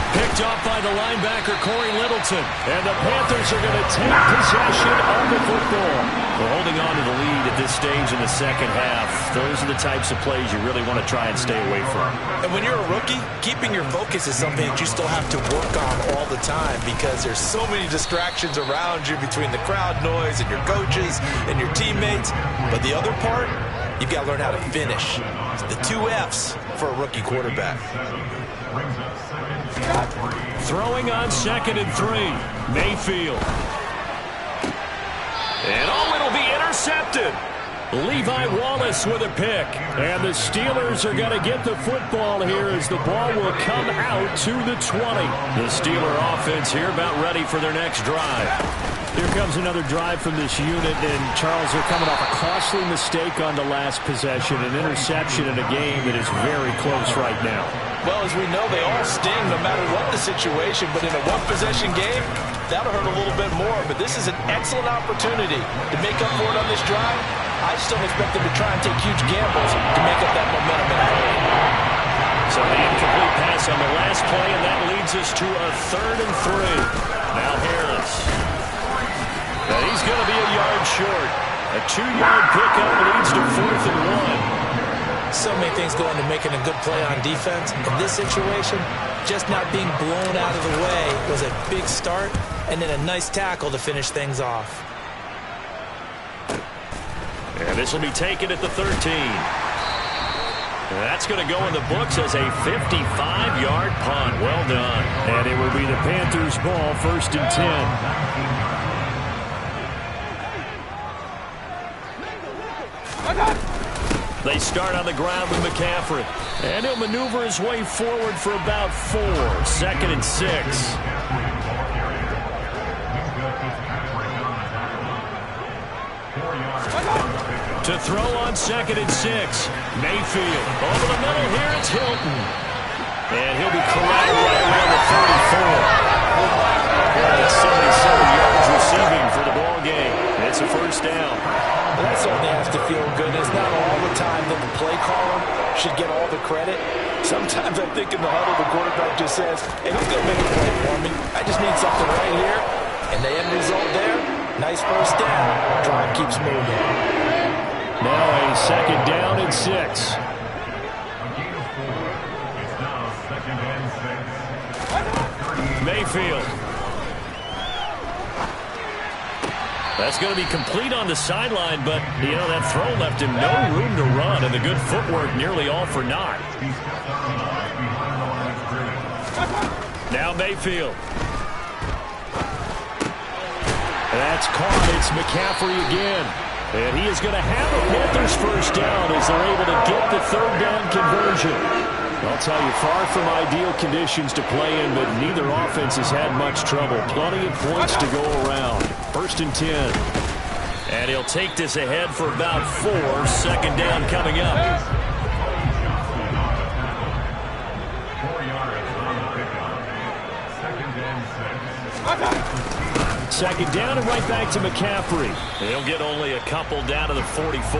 Picked off by the linebacker, Corey Littleton. And the Panthers are going to take possession of the football. We're holding on to the lead at this stage in the second half. Those are the types of plays you really want to try and stay away from. And when you're a rookie, keeping your focus is something that you still have to work on all the time because there's so many distractions around you between the crowd noise and your coaches and your teammates. But the other part, you've got to learn how to finish. The 2 F's for a rookie quarterback. Throwing on 2nd and 3. Mayfield. And it'll be intercepted. Levi Wallace with a pick. And the Steelers are going to get the football here as the ball will come out to the 20. The Steeler offense here about ready for their next drive. Here comes another drive from this unit, and Charles, they're coming off a costly mistake on the last possession, an interception in a game that is very close right now. Well, as we know, they all sting no matter what the situation, but in a one-possession game, that'll hurt a little bit more. But this is an excellent opportunity to make up for it on this drive. I just don't expect them to try and take huge gambles to make up that momentum in a hurry. So the incomplete pass on the last play, and that leads us to a 3rd and 3. Now Harris. And he's going to be a yard short. A 2-yard pickup leads to 4th and 1. So many things go into making a good play on defense. In this situation, just not being blown out of the way was a big start, and then a nice tackle to finish things off. And this will be taken at the 13. That's going to go in the books as a 55-yard punt. Well done. And it will be the Panthers' ball, 1st and 10. They start on the ground with McCaffrey. And he'll maneuver his way forward for about 4. 2nd and 6. To throw on 2nd and 6. Mayfield. Over the middle here, it's Hilton. And he'll be corralled right around the 34. And 77 yards receiving for the ball game. It's a 1st down. Well, that certainly has to feel good. It's not all the time that the play caller should get all the credit. Sometimes I think in the huddle, the quarterback just says, hey, who's going to make a play for me? I just need something right here. And the end result there, nice 1st down. Drive keeps moving. Now a 2nd down and 6. Mayfield. That's going to be complete on the sideline, but, you know, that throw left him no room to run, and the good footwork nearly all for naught. Now Mayfield. That's caught. It's McCaffrey again. And he is going to have a Panthers 1st down as they're able to get the 3rd down conversion. I'll tell you, far from ideal conditions to play in, but neither offense has had much trouble. Plenty of points to go around. 1st and 10. And he'll take this ahead for about 4. 2nd down coming up. 2nd down and right back to McCaffrey. He'll get only a couple down to the 44.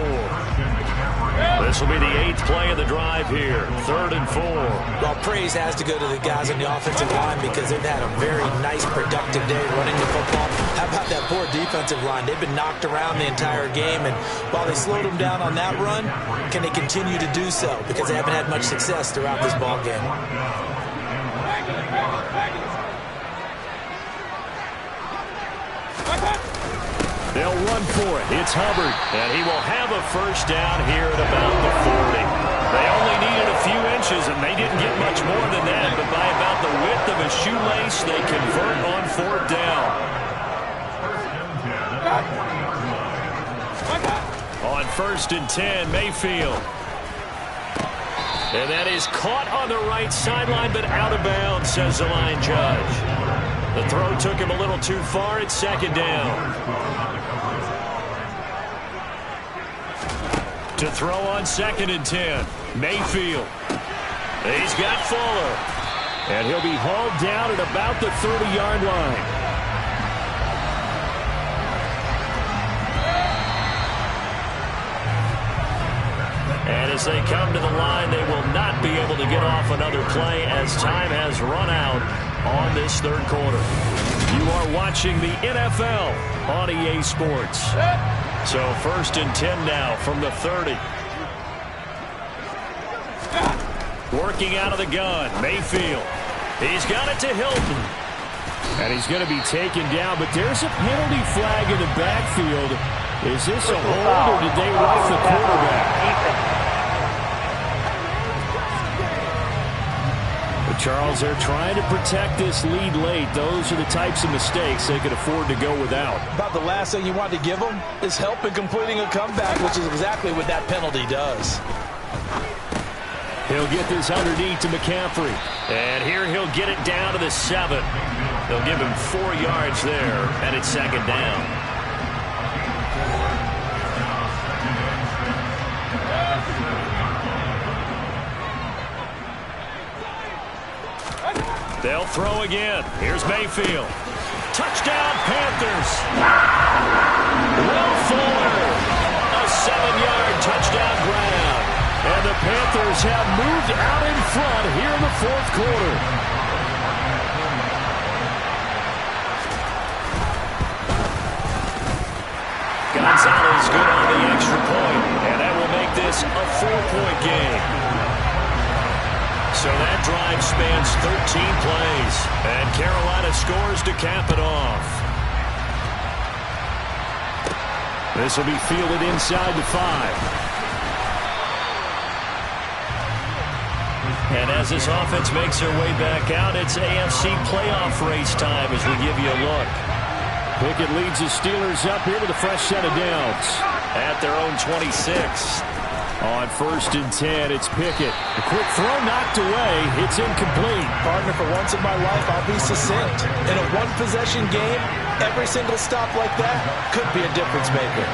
This will be the 8th play of the drive here. 3rd and 4. Well, praise has to go to the guys on the offensive line because they've had a very nice, productive day running the football. How about that poor defensive line? They've been knocked around the entire game, and while they slowed them down on that run, can they continue to do so? Because they haven't had much success throughout this ball game. They'll run for it. It's Hubbard, and he will have a 1st down here at about the 40. They only needed a few inches, and they didn't get much more than that, but by about the width of a shoelace, they convert on 4th down. On 1st and 10, Mayfield. And that is caught on the right sideline, but out of bounds, says the line judge. The throw took him a little too far. It's 2nd down. To throw on 2nd and 10. Mayfield. He's got Fuller. And he'll be hauled down at about the 30-yard line. And as they come to the line, they will not be able to get off another play as time has run out on this third quarter. You are watching the NFL on EA Sports. So 1st and 10 now from the 30. Working out of the gun, Mayfield. He's got it to Hilton. And he's going to be taken down, but there's a penalty flag in the backfield. Is this a hold, or did they rough the quarterback? But Charles, they're trying to protect this lead late. Those are the types of mistakes they could afford to go without. About the last thing you want to give them is help in completing a comeback, which is exactly what that penalty does. He'll get this underneath to McCaffrey. And here he'll get it down to the 7. They'll give him 4 yards there, and it's 2nd down. They'll throw again. Here's Mayfield. Touchdown, Panthers. Will Fuller. A 7-yard touchdown grab. And the Panthers have moved out in front here in the 4th quarter. Gonzalez good on the extra point, and that will make this a 4-point game. So that drive spans 13 plays, and Carolina scores to cap it off. This will be fielded inside the 5. And as this offense makes their way back out, it's AFC playoff race time as we give you a look. Pickett leads the Steelers up here with a fresh set of downs at their own 26. On 1st and 10, it's Pickett. A quick throw knocked away. It's incomplete. Partner, for once in my life, I'll be succinct. In a one-possession game, every single stop like that could be a difference maker.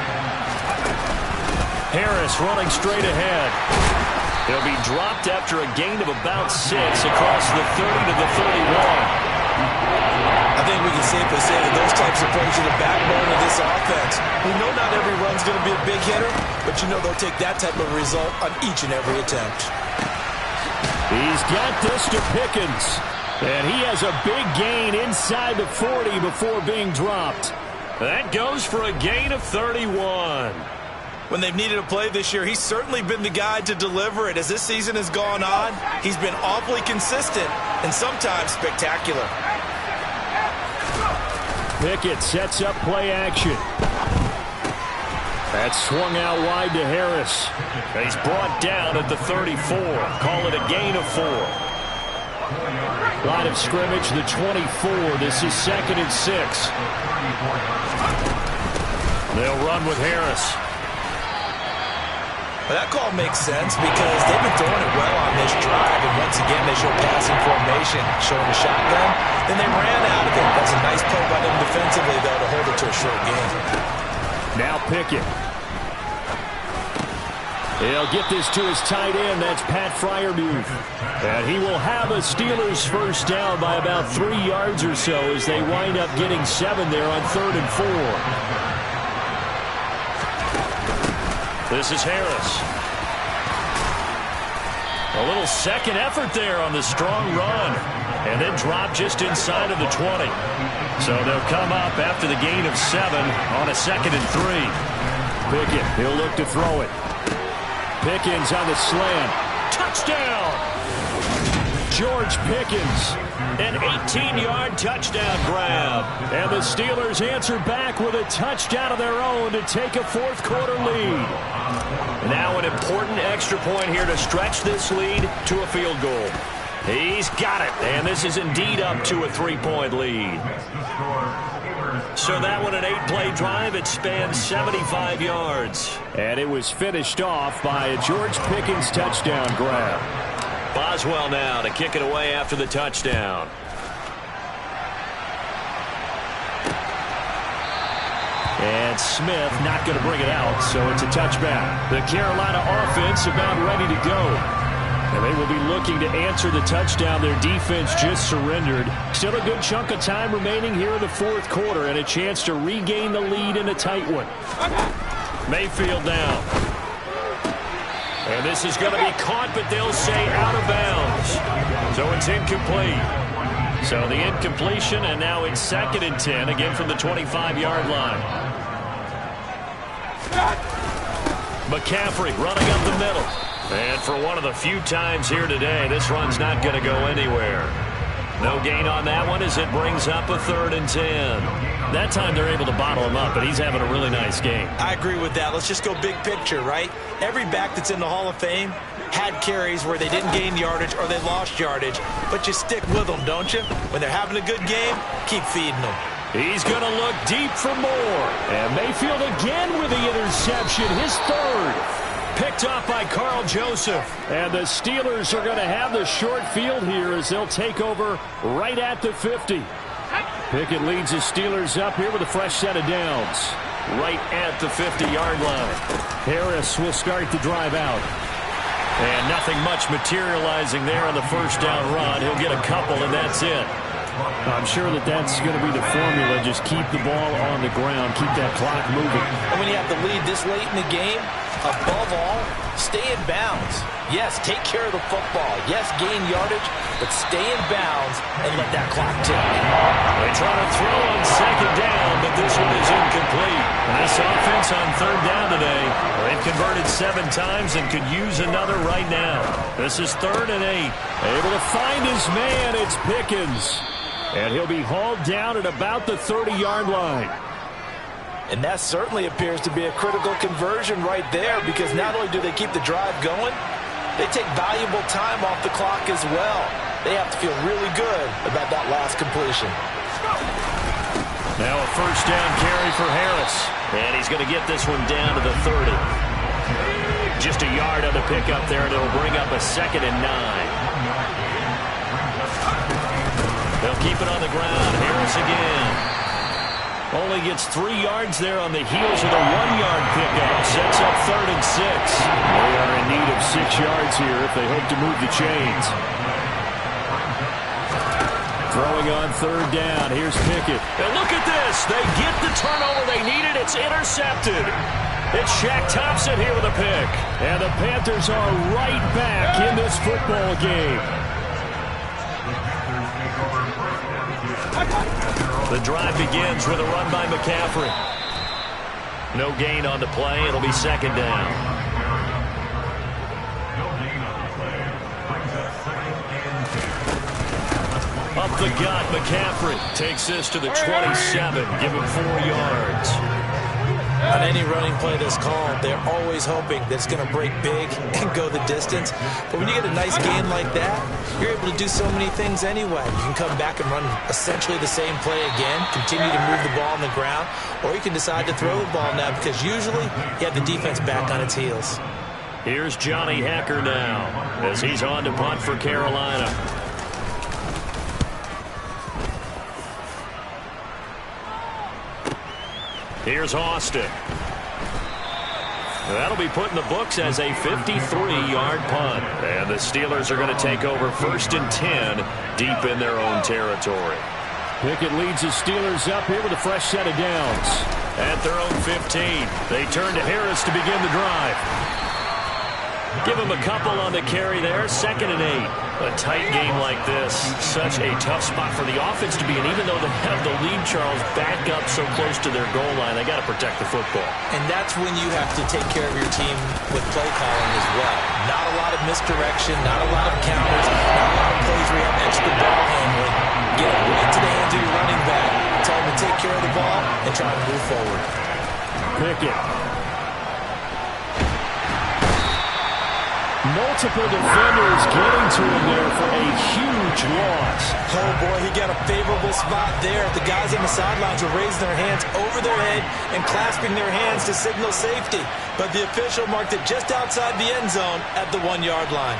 Harris running straight ahead. He'll be dropped after a gain of about 6 across the 30 to the 31. I think we can safely say that those types of plays are the backbone of this offense. We know not every run's going to be a big hitter, but you know they'll take that type of result on each and every attempt. He's got this to Pickens, and he has a big gain inside the 40 before being dropped. That goes for a gain of 31. When they've needed a play this year, he's certainly been the guy to deliver it. As this season has gone on, he's been awfully consistent and sometimes spectacular. Pickett sets up play action. That's swung out wide to Harris. He's brought down at the 34. Call it a gain of 4. Line of scrimmage, the 24. This is 2nd and 6. They'll run with Harris. Well, that call makes sense because they've been throwing it well on this drive, and once again they show passing formation, showing a shotgun, then they ran out of it. That's a nice play by them defensively, though, to hold it to a short game. Now Pickett. He'll get this to his tight end. That's Pat Freiermuth. And he will have a Steelers first down by about 3 yards or so as they wind up getting 7 there on 3rd and 4. This is Harris. A little second effort there on the strong run. And then drop just inside of the 20. So they'll come up after the gain of 7 on a 2nd and 3. Pickett, he'll look to throw it. Pickens on the slant. Touchdown! George Pickens. An 18-yard touchdown grab. And the Steelers answer back with a touchdown of their own to take a 4th quarter lead. Now an important extra point here to stretch this lead to a field goal. He's got it. And this is indeed up to a 3-point lead. So that one, an 8-play drive. It spans 75 yards. And it was finished off by a George Pickens touchdown grab. Boswell now to kick it away after the touchdown. And Smith not going to bring it out, so it's a touchback. The Carolina offense about ready to go. And they will be looking to answer the touchdown their defense just surrendered. Still a good chunk of time remaining here in the fourth quarter and a chance to regain the lead in a tight one. Mayfield down. And this is going to be caught, but they'll say out of bounds. So it's incomplete. So the incompletion, and now it's 2nd and 10, again from the 25-yard line. McCaffrey running up the middle. And for one of the few times here today, this run's not going to go anywhere. No gain on that one as it brings up a 3rd and 10. That time they're able to bottle him up, but he's having a really nice game. I agree with that. Let's just go big picture, right? Every back that's in the Hall of Fame had carries where they didn't gain yardage or they lost yardage, but you stick with them, don't you? When they're having a good game, keep feeding them. He's going to look deep for more. And Mayfield again with the interception, his 3rd. Picked off by Carl Joseph. And the Steelers are going to have the short field here as they'll take over right at the 50. Pickett leads the Steelers up here with a fresh set of downs. Right at the 50-yard line. Harris will start the drive out. And nothing much materializing there on the first down run. He'll get a couple, and that's it. I'm sure that's going to be the formula. Just keep the ball on the ground. Keep that clock moving. And when you have the lead this late in the game, above all, stay in bounds. Yes, take care of the football. Yes, gain yardage, but stay in bounds and let that clock tick. They try to throw on 2nd down, but this one is incomplete. This offense on 3rd down today, they've converted 7 times and could use another right now. This is 3rd and 8. Able to find his man, it's Pickens. And he'll be hauled down at about the 30-yard line. And that certainly appears to be a critical conversion right there, because not only do they keep the drive going, they take valuable time off the clock as well. They have to feel really good about that last completion. Now a first down carry for Harris. And he's going to get this one down to the 30. Just a yard on the pickup there, and it'll bring up a 2nd and 9. They'll keep it on the ground. Harris again. Only gets 3 yards there on the heels of the 1-yard pickup. Sets up 3rd and 6. They are in need of 6 yards here if they hope to move the chains. Throwing on 3rd down. Here's Pickett. And look at this. They get the turnover they needed. It's intercepted. It's Shaq Thompson here with a pick. And the Panthers are right back in this football game. The drive begins with a run by McCaffrey. No gain on the play. It'll be 2nd down. Up the gut, McCaffrey takes this to the 27. Give him 4 yards. On any running play that's called, they're always hoping that it's going to break big and go the distance. But when you get a nice gain like that, you're able to do so many things anyway. You can come back and run essentially the same play again, continue to move the ball on the ground, or you can decide to throw the ball now, because usually you have the defense back on its heels. Here's Johnny Hecker now as he's on to punt for Carolina. Here's Austin. That'll be put in the books as a 53-yard punt. And the Steelers are going to take over 1st and 10 deep in their own territory. Pickett leads the Steelers up here with a fresh set of downs. At their own 15, they turn to Harris to begin the drive. Give him a couple on the carry there. 2nd and 8. A tight game like this, such a tough spot for the offense to be in. Even though they have the lead, Charles, back up so close to their goal line, they got to protect the football. And that's when you have to take care of your team with play calling as well. Not a lot of misdirection, not a lot of counters, not a lot of plays where you have extra ball handling. Get it right to the hands of your running back. Tell him to take care of the ball and try to move forward. Pickett. Multiple defenders getting to him there for a huge loss. Oh, boy, he got a favorable spot there. The guys on the sidelines were raising their hands over their head and clasping their hands to signal safety. But the official marked it just outside the end zone at the 1-yard line.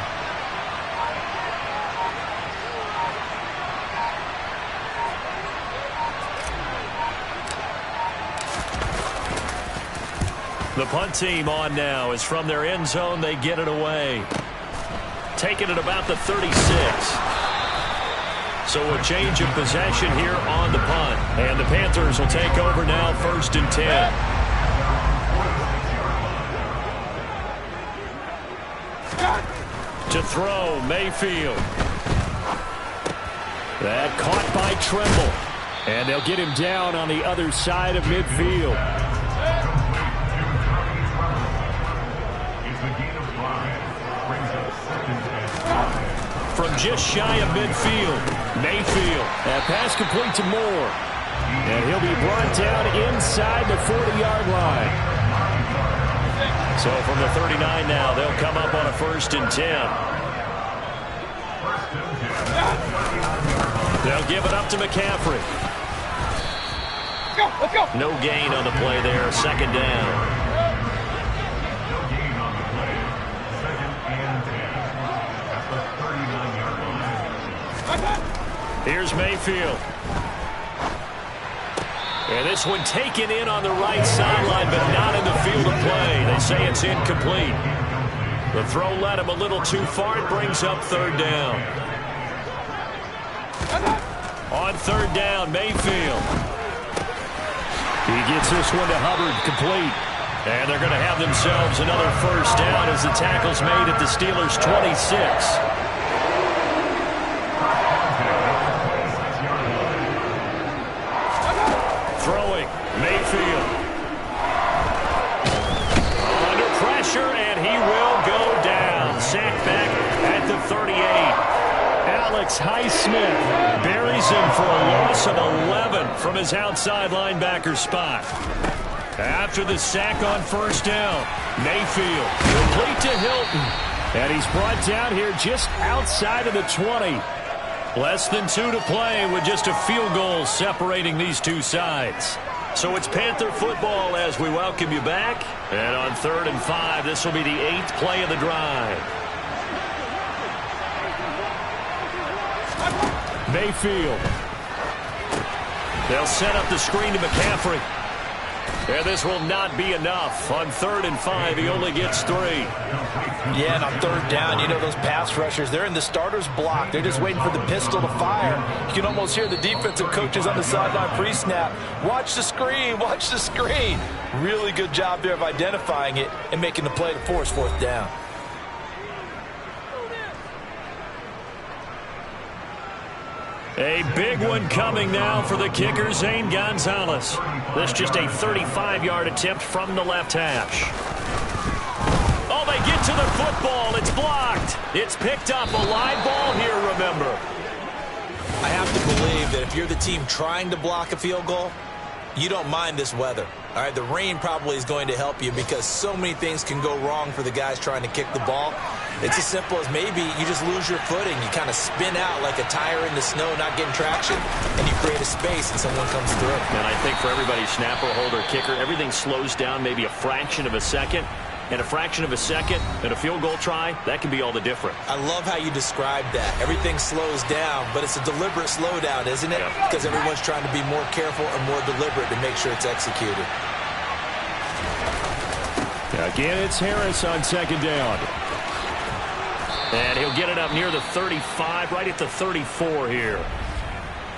The punt team on now is from their end zone. They get it away. Taking it about the 36. So a change of possession here on the punt. And the Panthers will take over now, 1st and 10. To throw, Mayfield. That caught by Tremble. And they'll get him down on the other side of midfield. From just shy of midfield, Mayfield. That pass complete to Moore. And he'll be brought down inside the 40-yard line. So from the 39 now, they'll come up on a 1st and 10. They'll give it up to McCaffrey. Let's go. No gain on the play there, 2nd down. Here's Mayfield. And this one taken in on the right sideline, but not in the field of play. They say it's incomplete. The throw led him a little too far. It brings up 3rd down. On 3rd down, Mayfield. He gets this one to Hubbard, complete. And they're going to have themselves another 1st down as the tackle's made at the Steelers' 26. Throwing, Mayfield. Under pressure, and he will go down. Sacked back at the 38. Alex Highsmith buries him for a loss of 11 from his outside linebacker spot. After the sack on 1st down, Mayfield complete to Hilton. And he's brought down here just outside of the 20. Less than 2 to play with just a field goal separating these two sides. So it's Panther football as we welcome you back. And on 3rd and 5, this will be the 8th play of the drive. Mayfield. They'll set up the screen to McCaffrey. And this will not be enough. On 3rd and 5, he only gets 3. Yeah, and on 3rd down, you know those pass rushers, they're in the starter's block. They're just waiting for the pistol to fire. You can almost hear the defensive coaches on the sideline pre-snap. Watch the screen, watch the screen. Really good job there of identifying it and making the play to force 4th down. A big one coming now for the kicker, Zane Gonzalez. This just a 35-yard attempt from the left hash. Oh, they get to the football. It's blocked. It's picked up. A live ball here, remember. I have to believe that if you're the team trying to block a field goal, you don't mind this weather. All right, the rain probably is going to help you because so many things can go wrong for the guys trying to kick the ball. It's as simple as maybe you just lose your footing. You kind of spin out like a tire in the snow, not getting traction, and you create a space and someone comes through. And I think for everybody, snapper, holder, kicker, everything slows down maybe a fraction of a second. And a fraction of a second and a field goal try, that can be all the different. I love how you described that. Everything slows down, but it's a deliberate slowdown, isn't it? Yep. Because everyone's trying to be more careful and more deliberate to make sure it's executed. Again, it's Harris on 2nd down. And he'll get it up near the 35, right at the 34 here.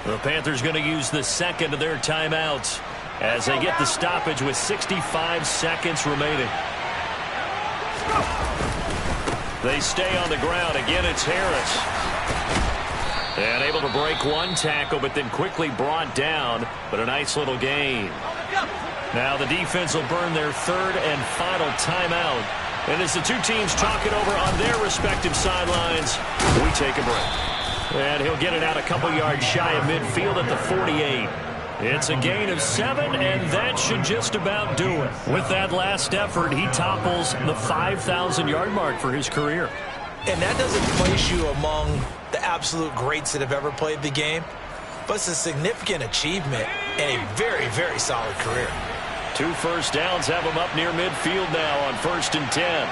The Panthers going to use the 2nd of their timeouts as they get the stoppage with 65 seconds remaining. They stay on the ground. Again, it's Harris. And able to break one tackle, but then quickly brought down. But a nice little gain. Now the defense will burn their 3rd and final timeout. And as the two teams talk it over on their respective sidelines, we take a break. And he'll get it out a couple yards shy of midfield at the 48. It's a gain of 7, and that should just about do it. With that last effort, he topples the 5,000-yard mark for his career. And that doesn't place you among the absolute greats that have ever played the game, but it's a significant achievement and a very, very solid career. 2 first downs have him up near midfield now on 1st and 10.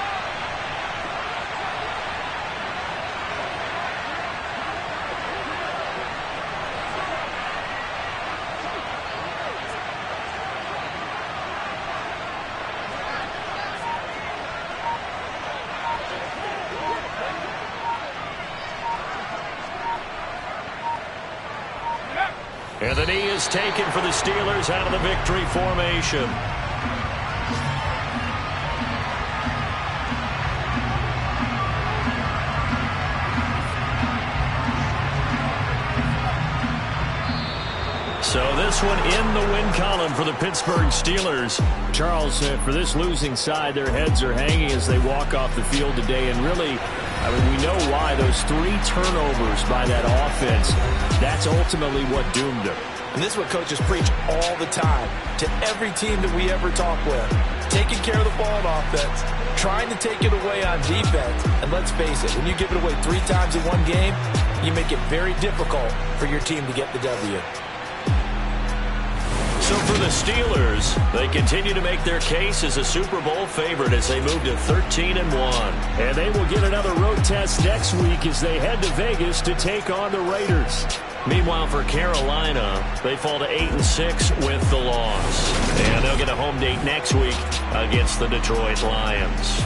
And the knee is taken for the Steelers out of the victory formation. So this one in the win column for the Pittsburgh Steelers. Charles, for this losing side, their heads are hanging as they walk off the field today. And really, I mean, we know why. Those 3 turnovers by that offense, that's ultimately what doomed them. And this is what coaches preach all the time to every team that we ever talk with. Taking care of the ball on offense, trying to take it away on defense. And let's face it, when you give it away 3 times in one game, you make it very difficult for your team to get the W. So for the Steelers, they continue to make their case as a Super Bowl favorite as they move to 13-1. And they will get another road test next week as they head to Vegas to take on the Raiders. Meanwhile, for Carolina, they fall to 8-6 with the loss. And they'll get a home date next week against the Detroit Lions.